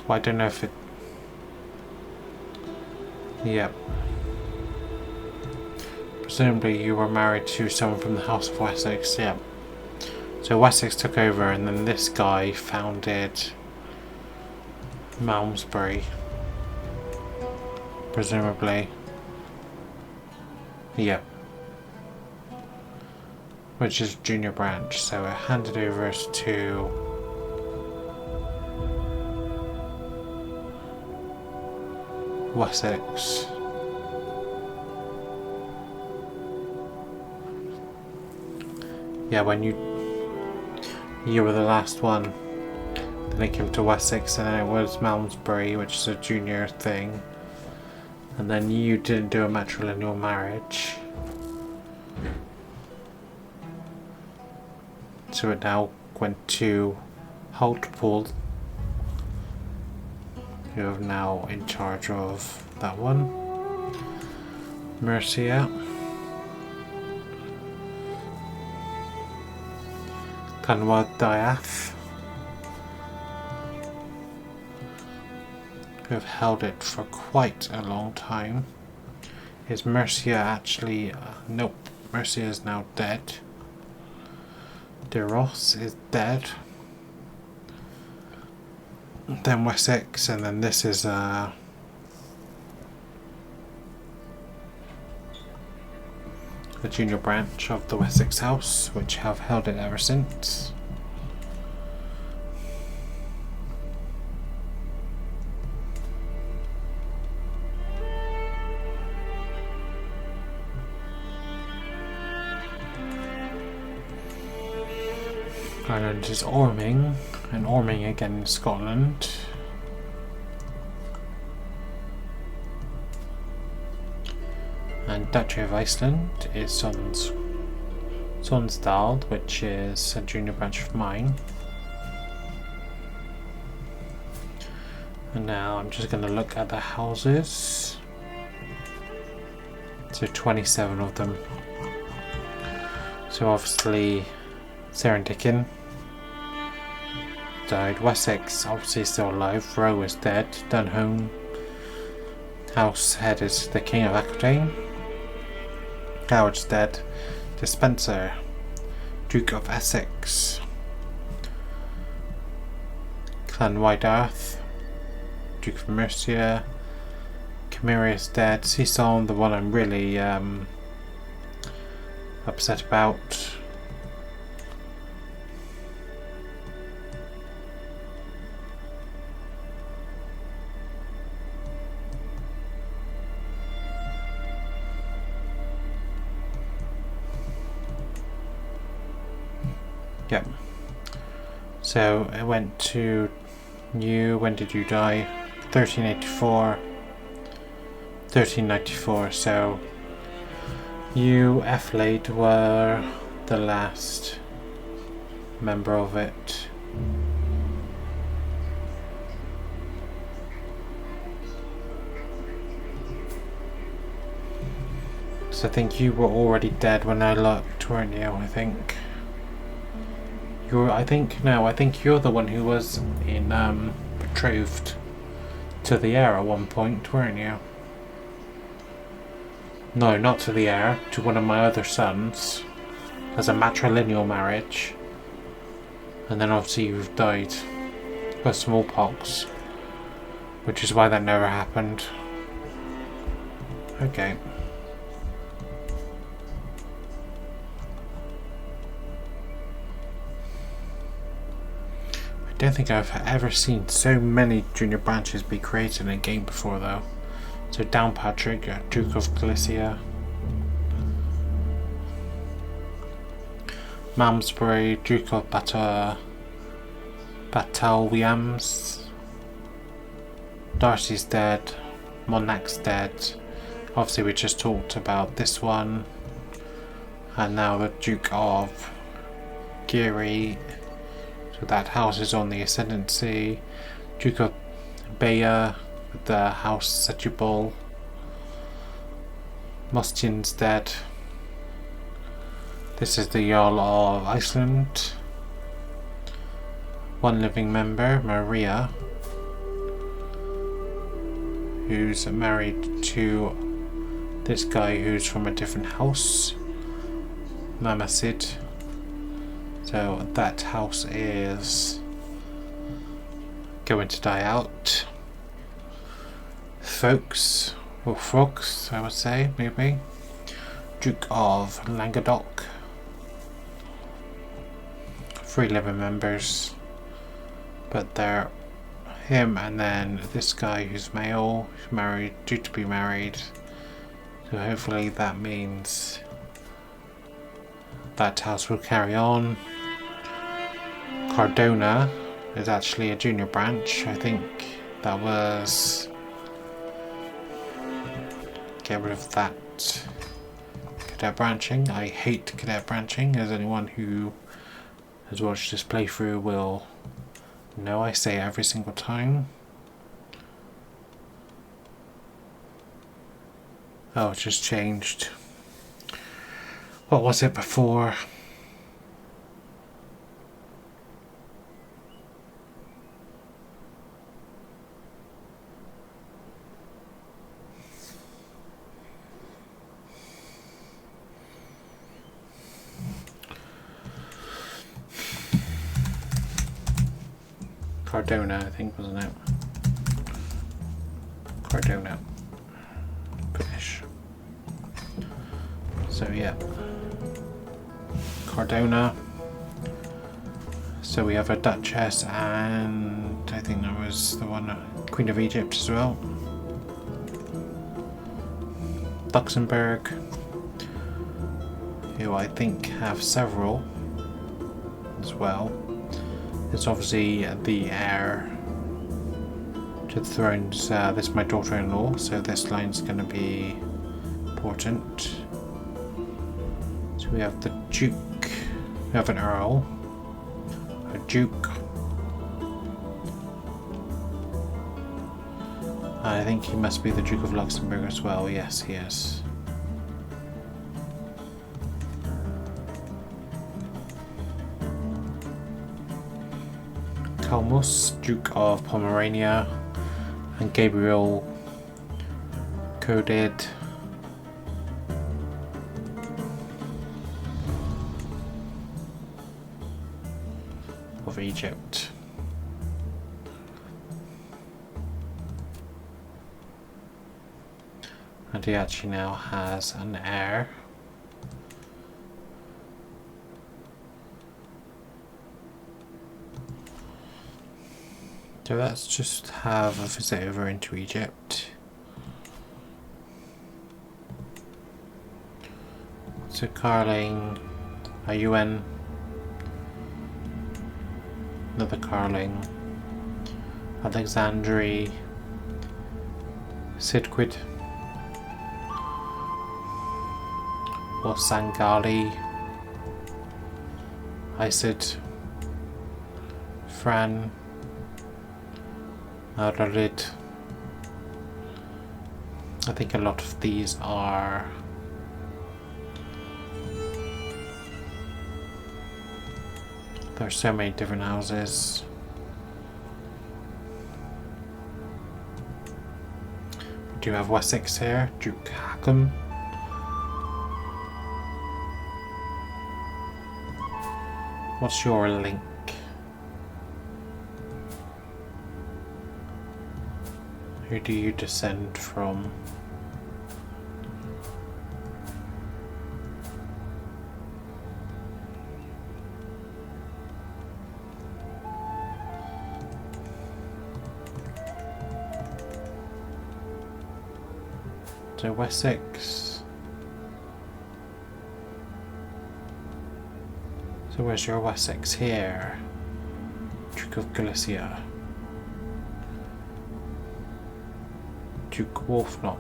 Well, I don't know if it... Yep. Presumably you were married to someone from the House of Wessex, yeah. So Wessex took over and then this guy founded Malmesbury. Presumably. Yep. Which is junior branch, so it handed over to Wessex. Yeah, when you were the last one, then it came to Wessex, and then it was Malmesbury, which is a junior thing, and then you didn't do a matrilineal marriage, so it now went to Hart, who are now in charge of that one. Mercia. Canwad Diath, who have held it for quite a long time. Is Mercia actually... nope, Mercia is now dead. De Ross is dead. Then Wessex, and then this is the junior branch of the Wessex House, which have held it ever since. Ireland is Orming, and Orming again in Scotland. And Duchy of Iceland is Sonsdal, which is a junior branch of mine. And now I'm just going to look at the houses. So 27 of them. So obviously Serendickin died. Wessex obviously still alive. Rowe is dead. Dunhone House head is the King of Aquitaine. Howard's dead. Despenser, Duke of Essex. Clan Whitearth, Duke of Mercia. Camilla is dead. Cecil, the one I'm really upset about. Yep. So it went to you. When did you die? 1384. 1394. So you, Ethelred, were the last member of it. So I think you were already dead when I looked, weren't you? I think. I think you're the one who was in betrothed to the heir at one point, weren't you? No, not to the heir, to one of my other sons, as a matrilineal marriage. And then obviously you've died of smallpox, which is why that never happened. Okay. I don't think I've ever seen so many junior branches be created in a game before though. So Downpatrick, Duke of Galicia. Malmesbury, Duke of Batalwiams. Darcy's dead. Monac's dead. Obviously we just talked about this one. And now the Duke of Geary. So that house is on the ascendancy. Duke of Bayer, the house Setubal. Mustin's dead. This is the Jarl of Iceland. One living member, Maria, who's married to this guy who's from a different house, Mamasid. So that house is going to die out. Folks, or Frogs, I would say, maybe. Duke of Languedoc. 3 living members, but they're him and then this guy who's male, who's married, due to be married. So hopefully that means that house will carry on. Cardona is actually a junior branch. I think that was... Get rid of that cadet branching. I hate cadet branching, as anyone who has watched this playthrough will know I say every single time. Oh, it's just changed. What was it before? Cardona, I think, wasn't it? Cardona. British. So yeah. Cardona. So we have a Duchess and I think that was the one, Queen of Egypt as well. Luxembourg, who I think have several as well. It's obviously the heir to the thrones. This is my daughter-in-law, so this line's going to be important. So we have the Duke, we have an Earl, a Duke. I think he must be the Duke of Luxembourg as well. Yes, he is. Kalmus, Duke of Pomerania, and Gabriel coded of Egypt. And he actually now has an heir. So let's just have a visit over into Egypt. So Carling, a UN, another Carling, Alexandria, Sidquid, Sangali, Isid, Fran, Ararid. I think a lot of these are there are so many different houses. We do have Wessex here, Duke Haakon. What's your link? Who do you descend from? So Wessex. So where's your Wessex here? Duke of Galicia. Duke Wolfnot.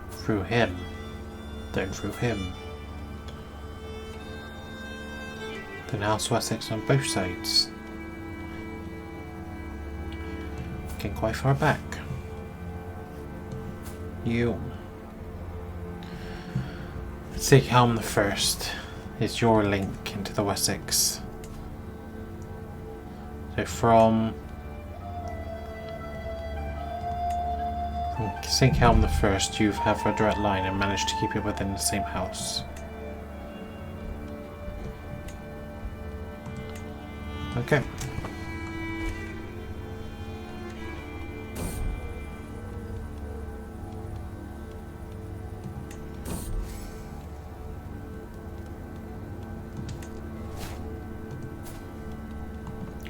Through him. Then through him. Then House Wessex on both sides. Getting quite far back. You. Let's take Helm the First. Is your link into the Wessex. So from St. Helm the First, you have a direct line and managed to keep it within the same house. Okay.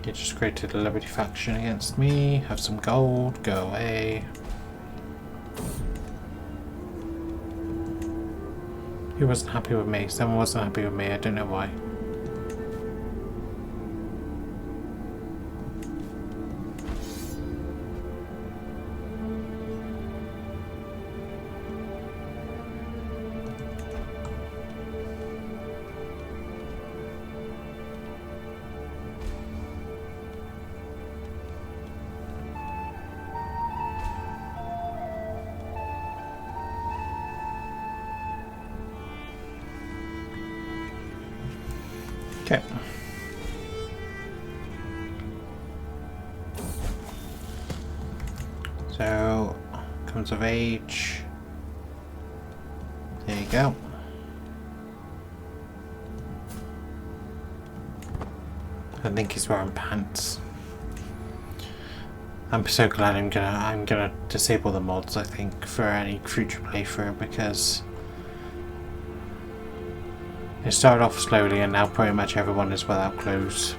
You just created a Liberty faction against me. Have some gold. Go away. He wasn't happy with me. Someone wasn't happy with me. I don't know why. Okay. So, comes of age. There you go. I think he's wearing pants. I'm so glad I'm gonna disable the mods, I think, for any future playthrough, because it started off slowly and now pretty much everyone is without clothes.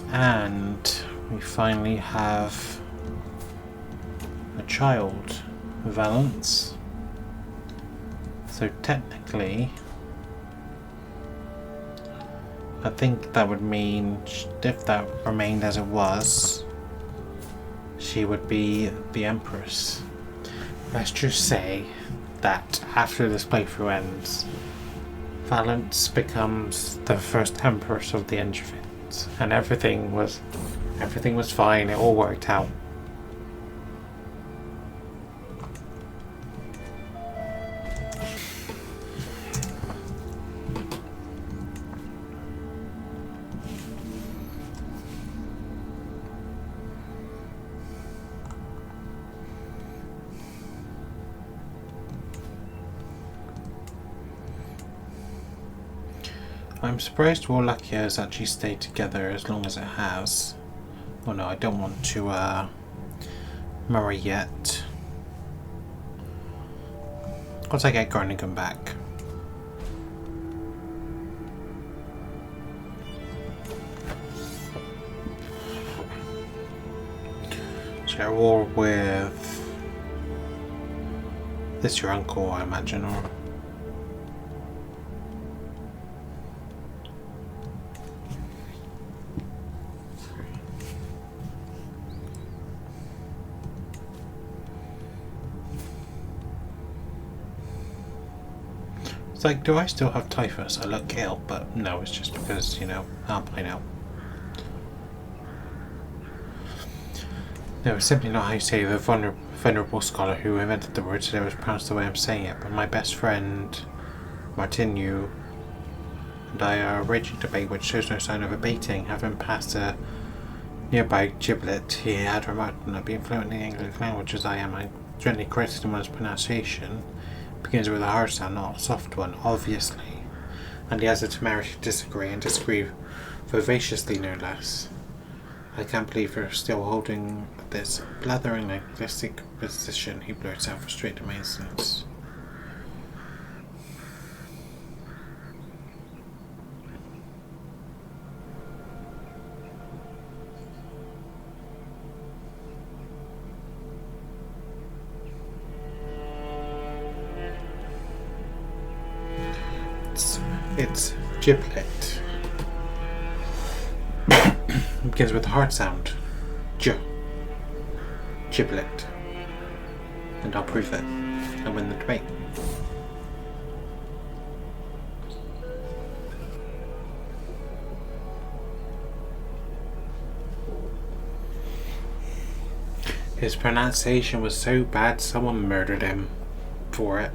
And we finally have a child, Valence. So technically I think that would mean if that remained as it was, she would be the Empress. Let's just say that after this playthrough ends, Valence becomes the first Empress of the Angevins, and everything was fine. It all worked out. I'm surprised Wallachia has actually stayed together as long as it has. Oh no, I don't want to marry yet. Once I get Groningen back. Share war with this your uncle, I imagine, or it's like, do I still have typhus? I look ill, but no, it's just because, you know, I'll point out. No, it's simply not how you say the venerable scholar who invented the word today was pronounced the way I'm saying it, but my best friend, Martinu, and I are raging debate which shows no sign of abating. Having passed a nearby giblet, he had remarked on not being fluent in the English language as I am. I gently corrected him on his pronunciation. Begins with a hard sound, not a soft one, obviously. And he has a temerity to disagree, and disagree vivaciously no less. I can't believe you're still holding this blathering linguistic position, he blurts out, frustrated in my instance. It's giblet. It begins with a hard sound. Giblet. And I'll prove it. I win the debate. His pronunciation was so bad someone murdered him for it.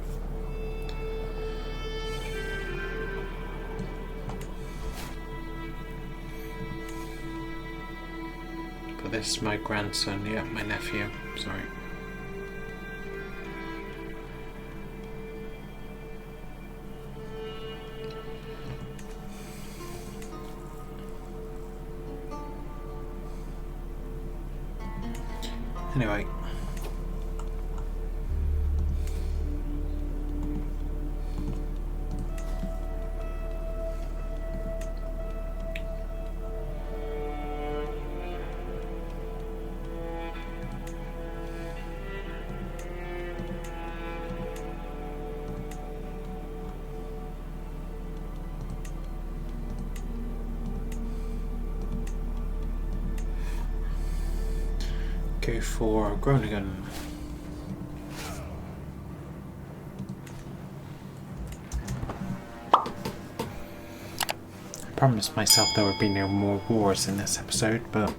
This is my grandson, yeah, my nephew, sorry. Anyway. Go for Groningen. I promised myself there would be no more wars in this episode, but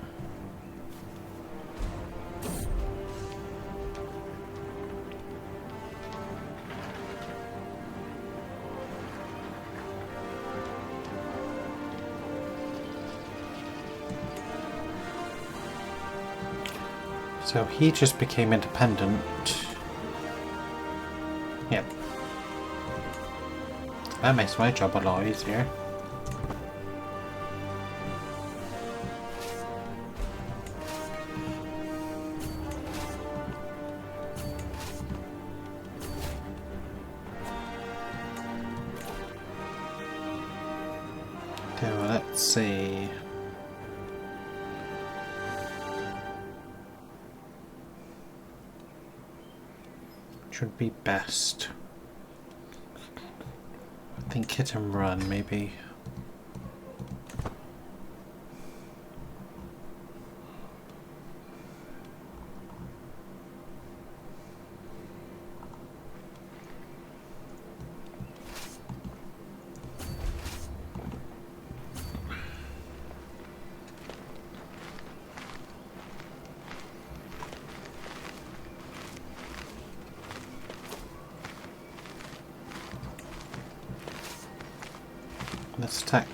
so he just became independent. Yep. That makes my job a lot easier. Okay, well, let's see. Would be best. I think hit and run, maybe. let's attack.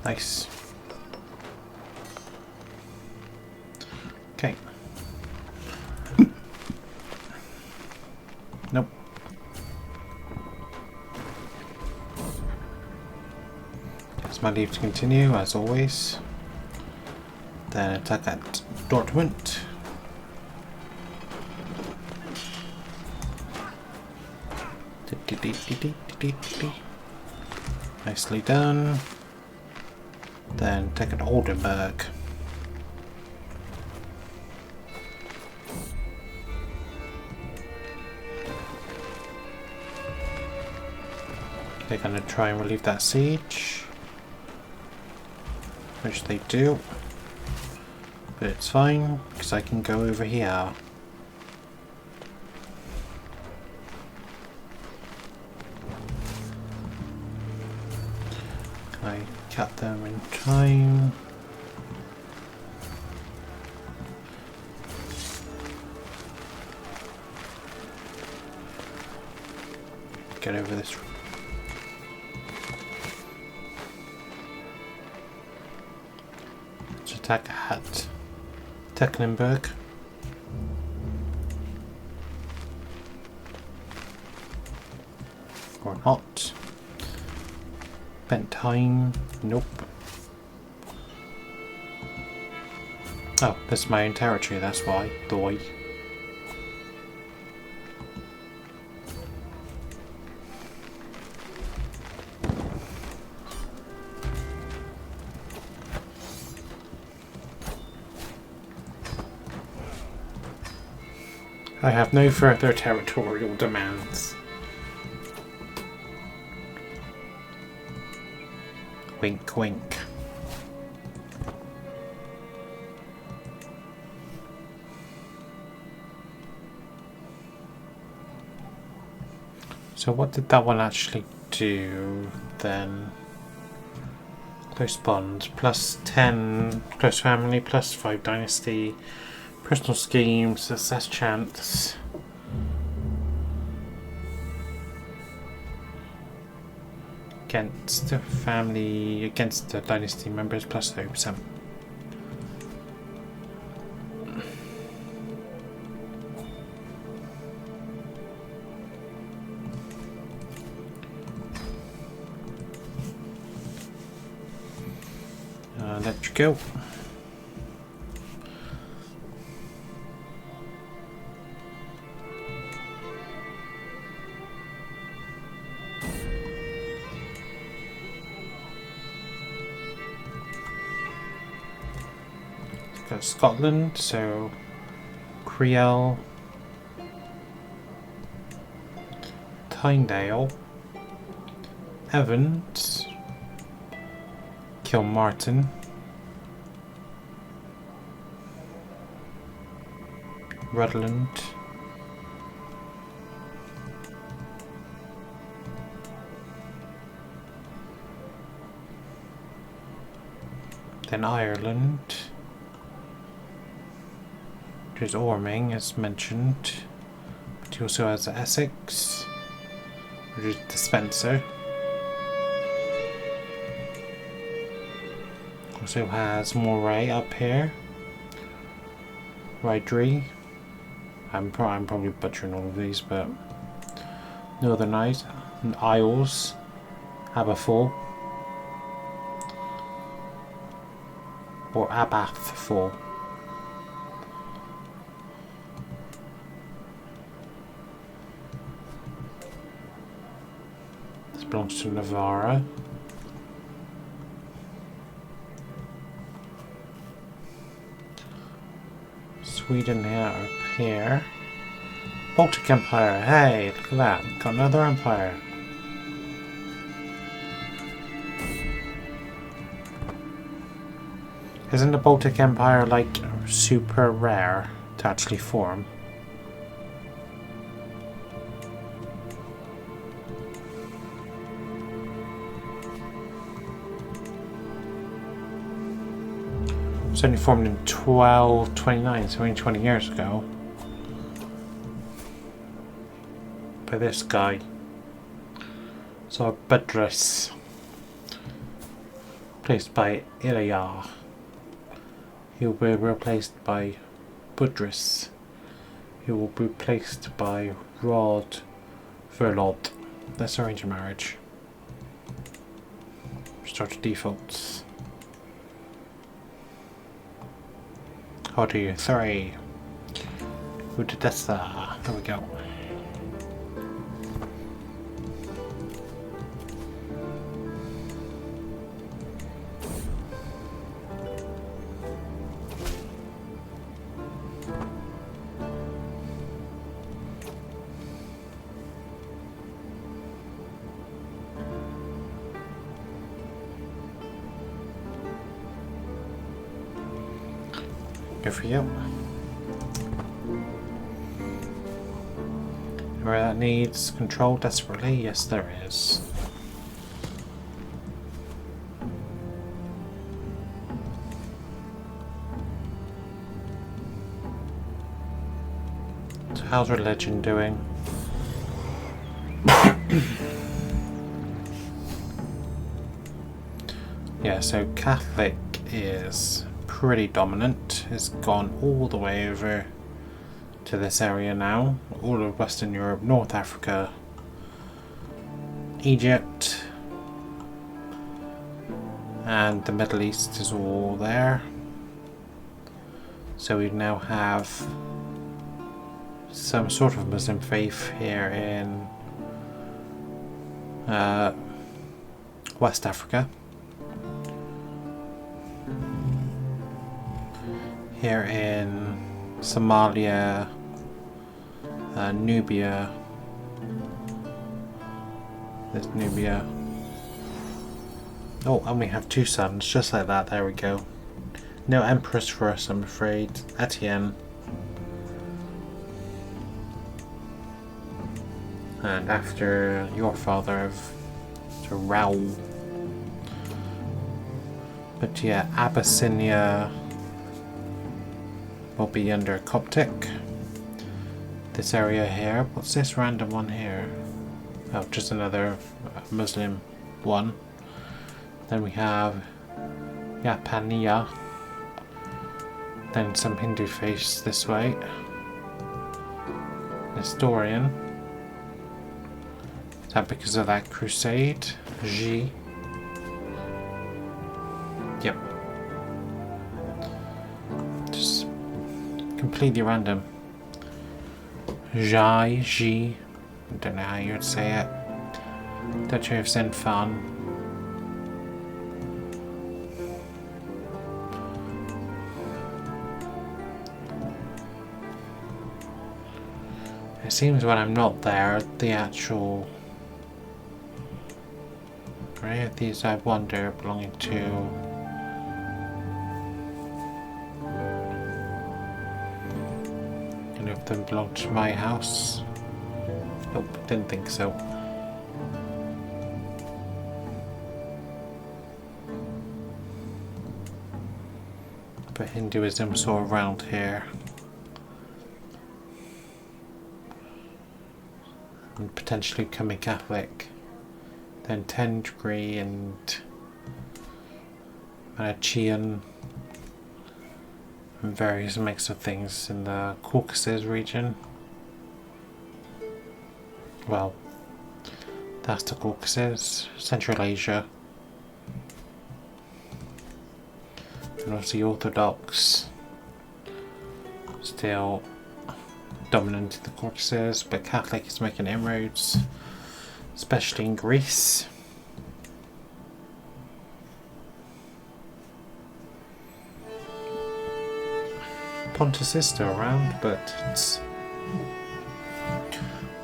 Nice. Okay. Nope. It's my leave to continue, as always. Then attack at Dortmund. Nicely done. Then take an Oldenburg. They're going to try and relieve that siege, which they do, but it's fine because I can go over here. Can I cut them in time? Get over this. Let's attack at Tecklenburg. Or not. Bentheim. Nope. Oh, this is my own territory, that's why. Doi. I have no further territorial demands. Wink, wink. So what did that one actually do then? Close bond, plus 10, close family, plus 5 dynasty, personal schemes, success chance. Against the family, against the dynasty members, plus 30%. Let you go. Got Scotland, so Creole, Tynedale, Evans, Kilmartin, Rutland, then Ireland, there's Orming as mentioned, but he also has Essex, which is Dispenser. Also has Moray up here, Rydree. I'm probably butchering all of these, but Northern Isles, Aberfoyle, or Abathfoyle. This belongs to Navarra. Sweden here, up here. Baltic Empire, hey, look at that, got another empire. Isn't the Baltic Empire like super rare to actually form? was only formed in 1229, so only 20 years ago. By this guy. So Budrus. Replaced by Ilayar. He will be replaced by Budrus. He will be replaced by Rod Verlod. Let's arrange a marriage. Restore to defaults. How do you? 3. Udadessa. There we go. Good for you. Where that needs control desperately? Yes, there is. So how's religion doing? Yeah, so Catholic is pretty dominant. It's gone all the way over to this area now. All of Western Europe, North Africa, Egypt, and the Middle East is all there. So we now have some sort of Muslim faith here in West Africa. Here in Somalia, Nubia. There's Nubia. Oh, and we have 2 sons, just like that. There we go. No empress for us, I'm afraid. Etienne. And after your father of Raoul. But yeah, Abyssinia will be under Coptic. This area here, what's this random one here? Oh, just another Muslim one. Then we have Yapania. Then some Hindu faiths this way. Nestorian. Is that because of that crusade? G. Yep. Just completely random. Jai, G. I don't know how you would say it. Duchy of Zenfan. It seems when I'm not there, the actual... Right, these I wonder belonging to... Any of them belong to my house? Nope, didn't think so. But Hinduism's all around here. And potentially becoming Catholic. Then 10 degree and Manichaean and various mix of things in the Caucasus region. Well, that's the Caucasus, Central Asia. And obviously Orthodox still dominant in the Caucasus, but Catholic is making inroads, especially in Greece. Pontus is still around, but it's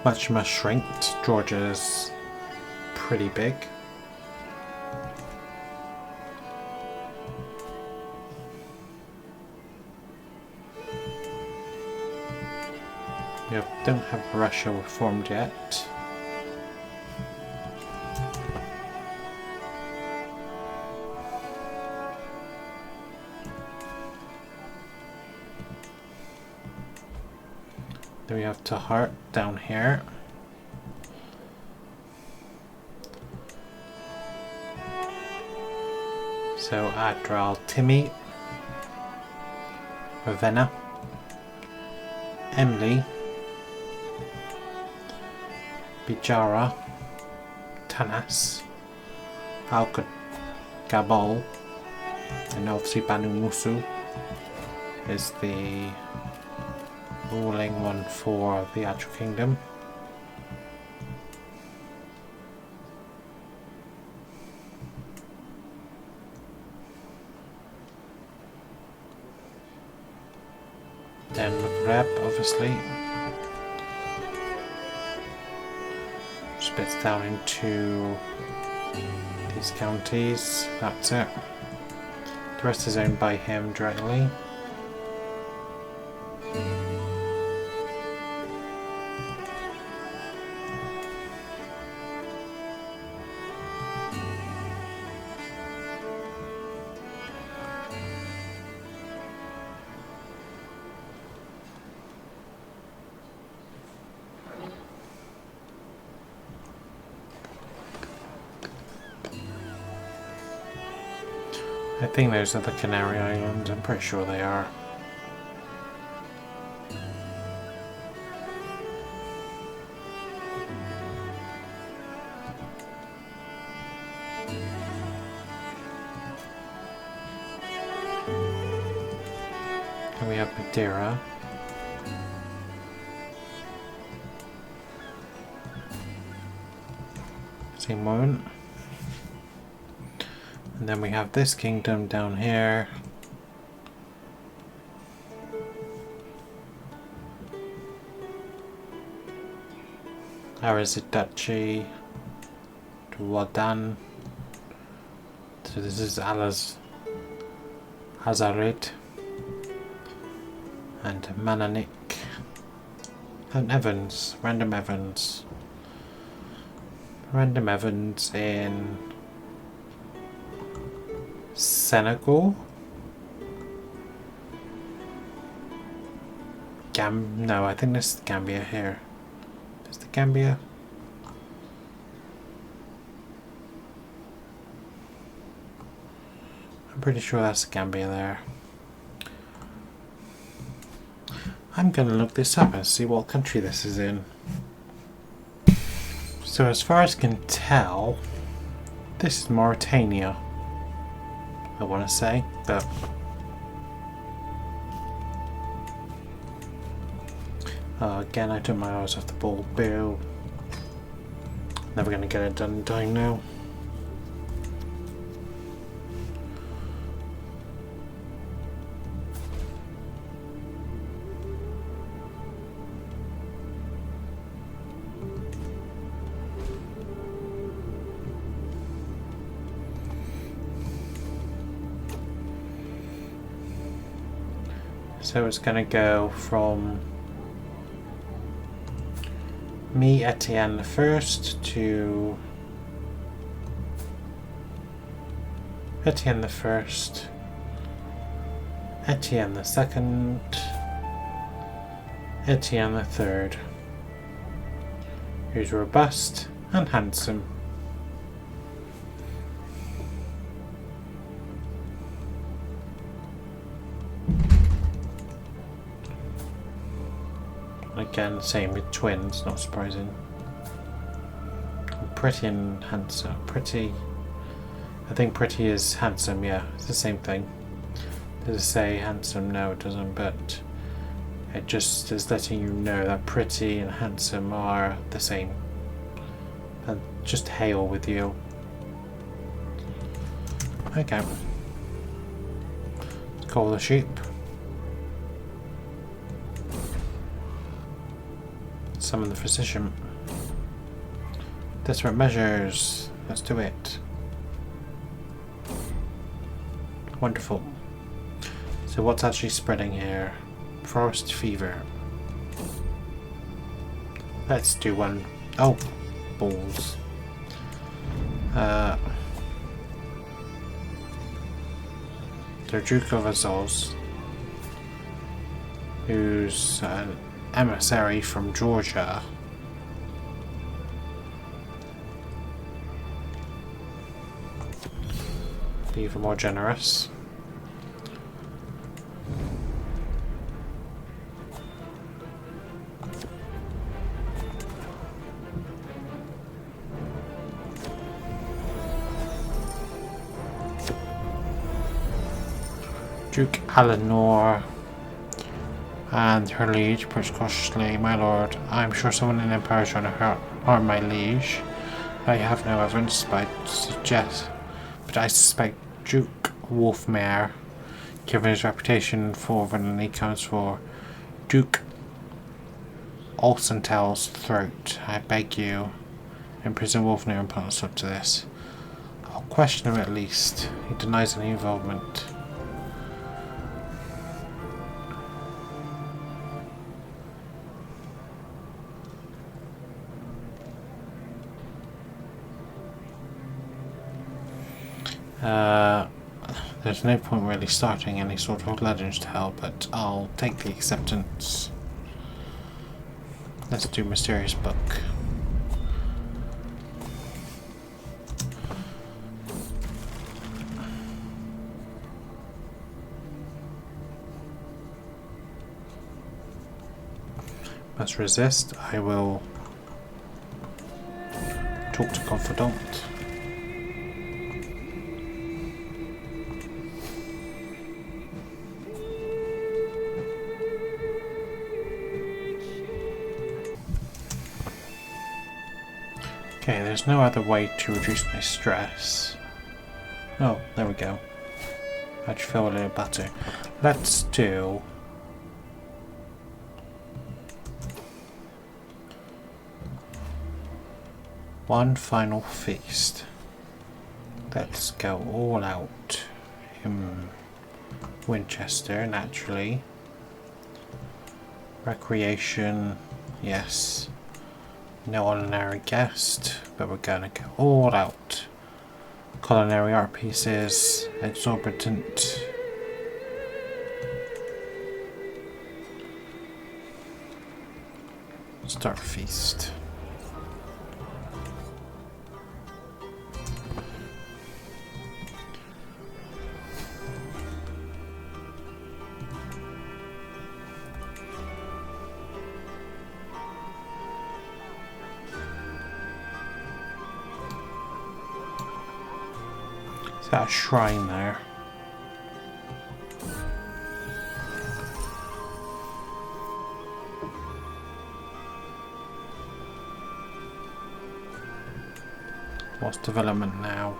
much shrinked. Georgia's pretty big. Yep, don't have Russia reformed yet. Then we have to Hart down here. So Adral, Timmy, Ravenna, Emily, Bijara, Tanas, Alka Gabol, and obviously Banu Musu is the ruling one for the actual kingdom. Then Maghreb, obviously. Splits down into these counties. That's it. The rest is owned by him directly. I think those are the Canary Islands, I'm pretty sure they are. And we have Madeira. Same one. And then we have this kingdom down here. Arisid Duchy, Wadan. So this is Azarid and Mananik and Evans, Random Evans. Random Evans in Senegal? No, I think this is Gambia here. Is the Gambia? I'm pretty sure that's Gambia there. I'm gonna look this up and see what country this is in. So as far as I can tell, this is Mauritania. I want to say, but again, I took my eyes off the ball. Bill, never going to get it done in time now. So it's going to go from me, Etienne the first, to Etienne the first, Etienne the second, Etienne the third, who's robust and handsome. Again, same with twins, not surprising. Pretty and handsome. Pretty. I think pretty is handsome, yeah. It's the same thing. Does it say handsome? No, it doesn't, but it just is letting you know that pretty and handsome are the same. And just hail with you. Okay. Let's call the sheep. Summon the physician. Desperate measures. Let's do it. Wonderful. So what's actually spreading here? Forest fever. Let's do one. Oh, balls. The Duke of Azores, who's emissary from Georgia. Be even more generous. Duke Eleanor and her liege approached cautiously. My lord, I am sure someone in the Empire is trying to harm my liege. I have no evidence, but I suspect Duke Wolfmare, given his reputation for villainy, comes for Duke Olsentel's throat. I beg you, imprison Wolfmare and put us up to this. I'll question him at least. He denies any involvement. There's no point really starting any sort of legends tale, but I'll take the acceptance. Let's do Mysterious Book. Must resist. I will talk to Confidant. Okay, there's no other way to reduce my stress. Oh, there we go. I just feel a little better. Let's do one final feast. Let's go all out in Winchester, naturally. Recreation, yes. No ordinary guest, but we're gonna go all out. Culinary art pieces, exorbitant. Start feast. Is that a shrine there? What's development now?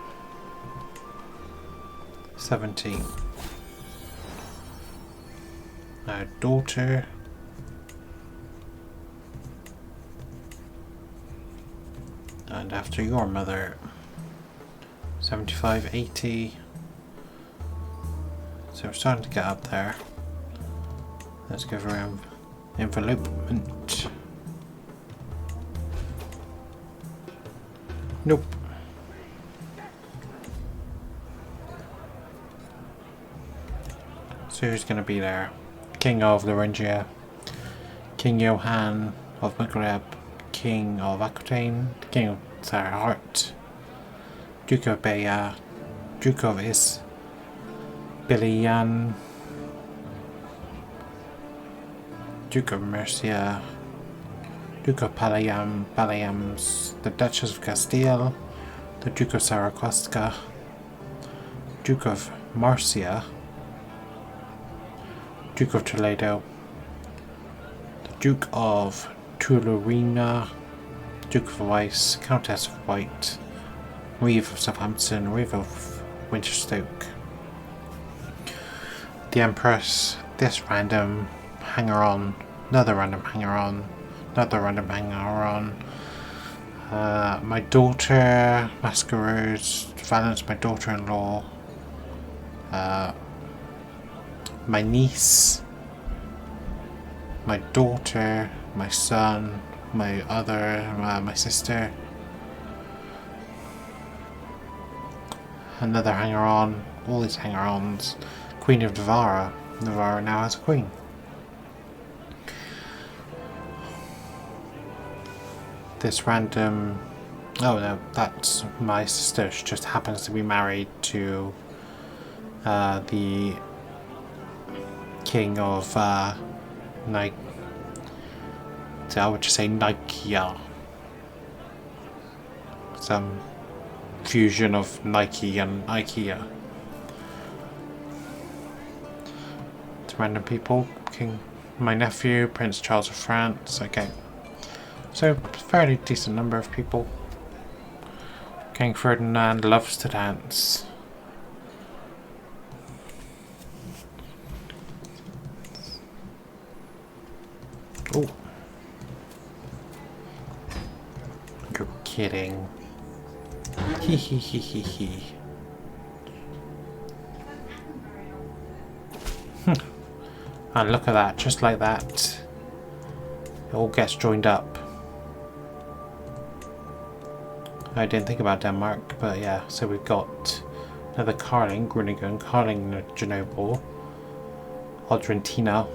17. Now daughter. And after your mother. 75, 80. So we're starting to get up there. Let's go for envelopment. Nope. So who's going to be there? King of Thuringia, King Johann of Maghreb, King of Aquitaine, King of Hart, Duke of Beja, Duke of Bilian, Duke of Mercia, Duke of Palayams, the Duchess of Castile, the Duke of Saragossa, Duke of Marcia, Duke of Toledo, the Duke of Tulurina, Duke of Weiss, Countess of White, Reeve of Southampton, Reeve of Winterstoke, the Empress, this random hanger-on, another random hanger-on, another random hanger-on, my daughter, Masquerades, Valence, my daughter-in-law, my niece, my daughter, my son, my sister, another hanger-on, all these hanger-ons, Queen of Navarra. Navarra now has a queen. this random... Oh no, that's my sister. She just happens to be married to the king of I would just say Nikia. Some fusion of Nike and IKEA. It's random people. My nephew, Prince Charles of France. Okay. So, fairly decent number of people. King Ferdinand loves to dance. Oh. You're kidding. Hee hee hee hee hee. And look at that, just like that. It all gets joined up. I didn't think about Denmark, but yeah, so we've got another Carling, Groningen, Carling, Grenoble, Odrentina.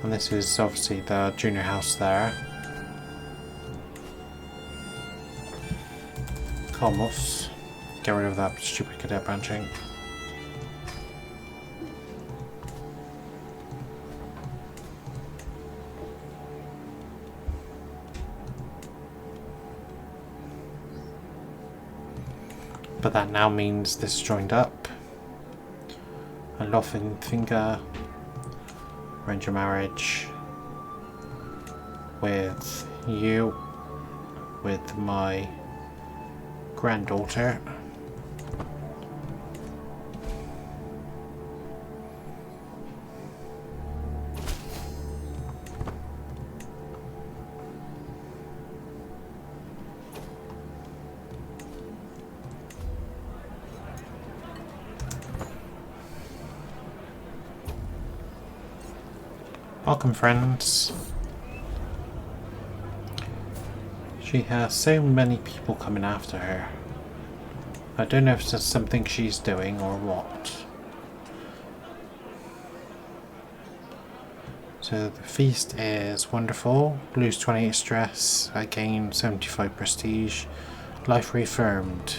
And this is obviously the junior house there. Kalmos. Get rid of that stupid cadet branching. But that now means this is joined up. And Loffinfinger, arrange a marriage with you, with my granddaughter. Welcome, friends. She has so many people coming after her. I don't know if it's something she's doing or what. So the feast is wonderful. Lose 28 stress. I gain 75 prestige. Life reaffirmed.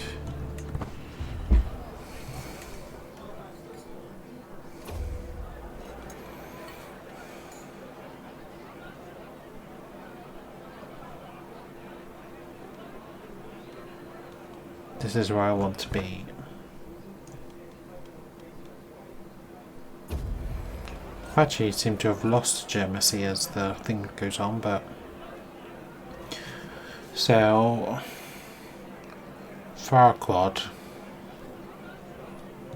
This is where I want to be. I actually seem to have lost legitimacy as the thing goes on, but... So... Farquaad.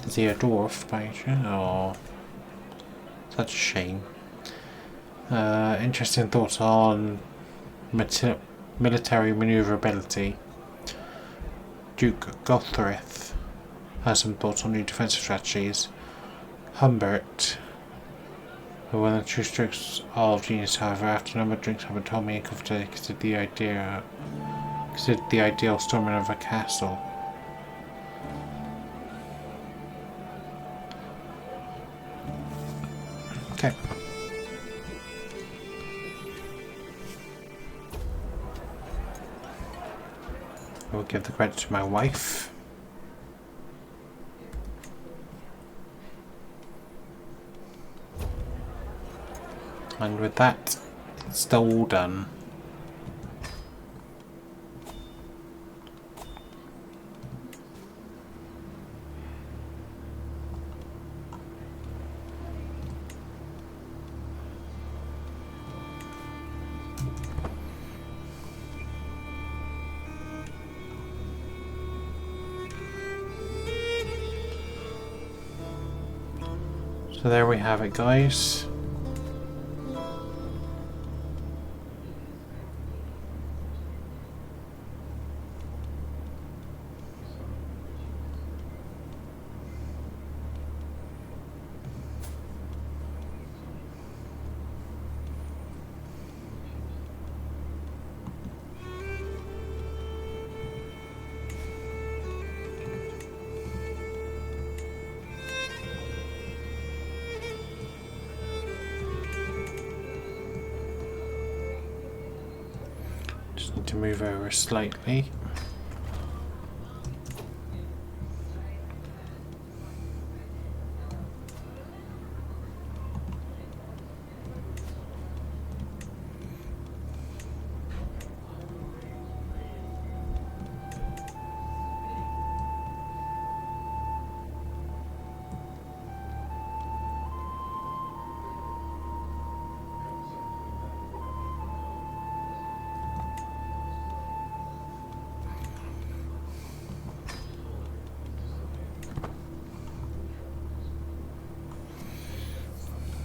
Is he a dwarf by any chance? Oh, such a shame. Interesting thoughts on military maneuverability. Duke Gothrith has some thoughts on new defensive strategies. Humbert, one of the true strokes of genius, however, after a number of drinks, Humbert told me he considered the ideal storming of a castle. Okay. I will give the credit to my wife. And with that, it's all done. So there we have it, guys. to move over slightly.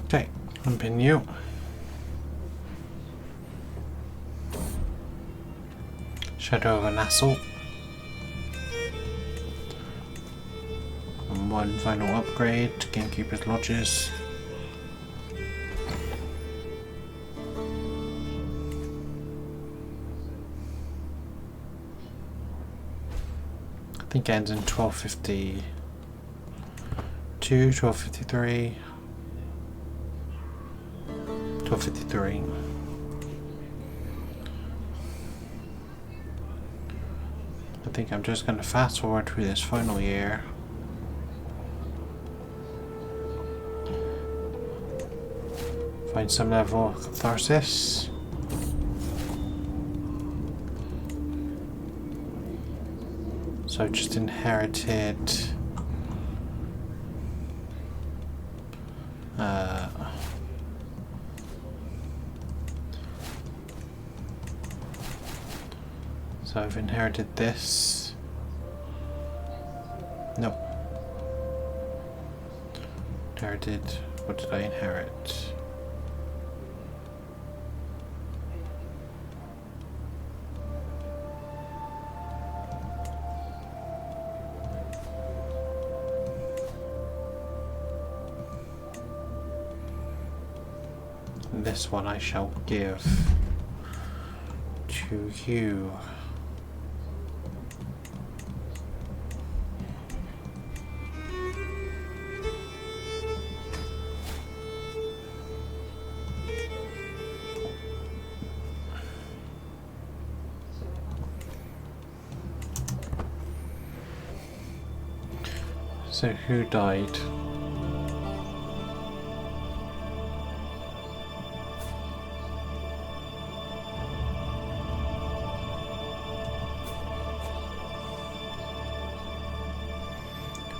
Okay, continue. Shadow of an Assault. And one final upgrade to Gamekeeper's Lodges. I think it ends in 1252, 1253. 1253. I think I'm just going to fast forward through this final year. Find some level of catharsis. So I just inherited so I've inherited this. Nope. Inherited. What did I inherit? This one I shall give to you. So who died?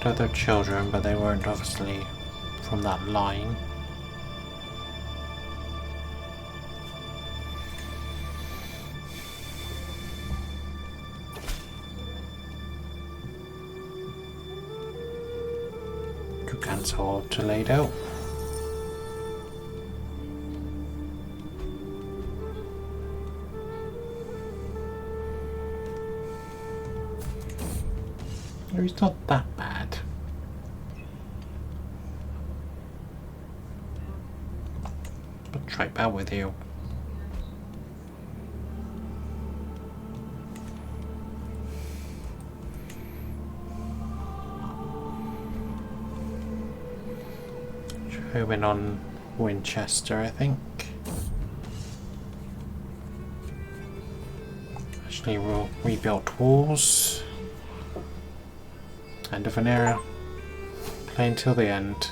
Other children, but they weren't obviously from that line. To cancel Toledo. It's not that bad. But try out with you. Try win on Winchester, I think. Actually, we'll rebuild walls. End of an era. Play until the end.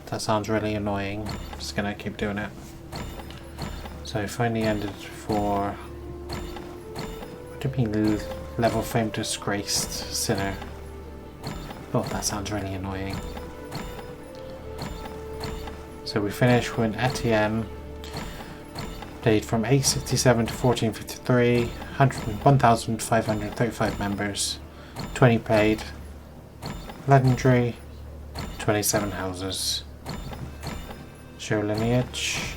That sounds really annoying. Just gonna keep doing it. So I finally ended for what do you mean level fame disgraced sinner? Oh, that sounds really annoying. So we finished when Etienne played from 867 to 1453, 1,535 members, 20 played, legendary, 27 houses. Show lineage.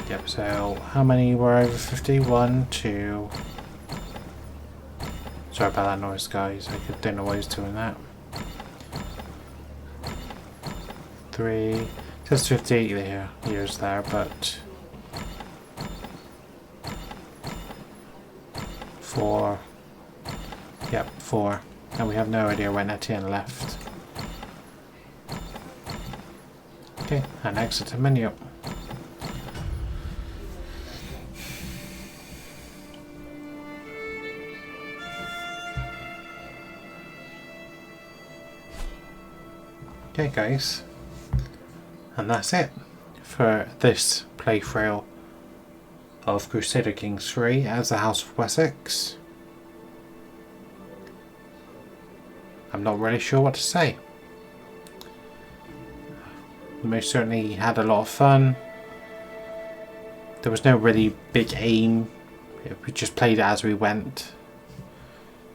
Yep, so how many were over 50? 1, 2. Sorry about that noise, guys. I didn't know why I was doing that. 3. Just 58 years there, but 4, 4, and we have no idea when Etienne left. Okay, and exit the menu. Okay guys, and that's it for this playthrough of Crusader Kings 3 as the House of Wessex. I'm not really sure what to say. We most certainly had a lot of fun. There was no really big aim, we just played it as we went.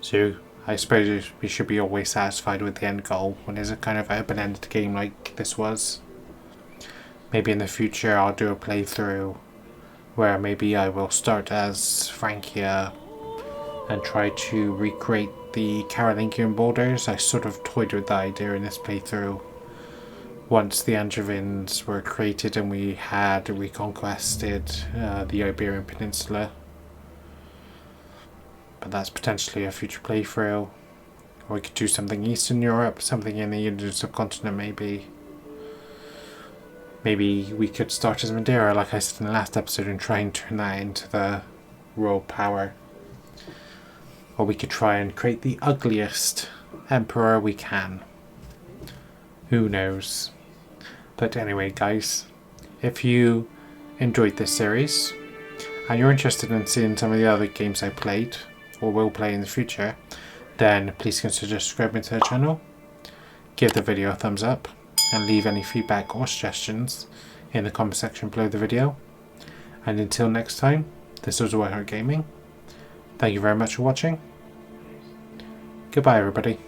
So I suppose we should be always satisfied with the end goal when there's a kind of open-ended game like this was. Maybe in the future I'll do a playthrough where maybe I will start as Francia and try to recreate the Carolingian borders. I sort of toyed with the idea in this playthrough once the Angevins were created and we had reconquested the Iberian Peninsula. But that's potentially a future playthrough. Or we could do something Eastern Europe, something in the Indian subcontinent maybe. Maybe we could start as Madeira, like I said in the last episode, and try and turn that into the world power. Or we could try and create the ugliest emperor we can. Who knows? But anyway guys, if you enjoyed this series and you're interested in seeing some of the other games I played or will play in the future, then please consider subscribing to the channel, give the video a thumbs up, and leave any feedback or suggestions in the comment section below the video. And until next time, this was Hart Gaming. Thank you very much for watching. Goodbye everybody.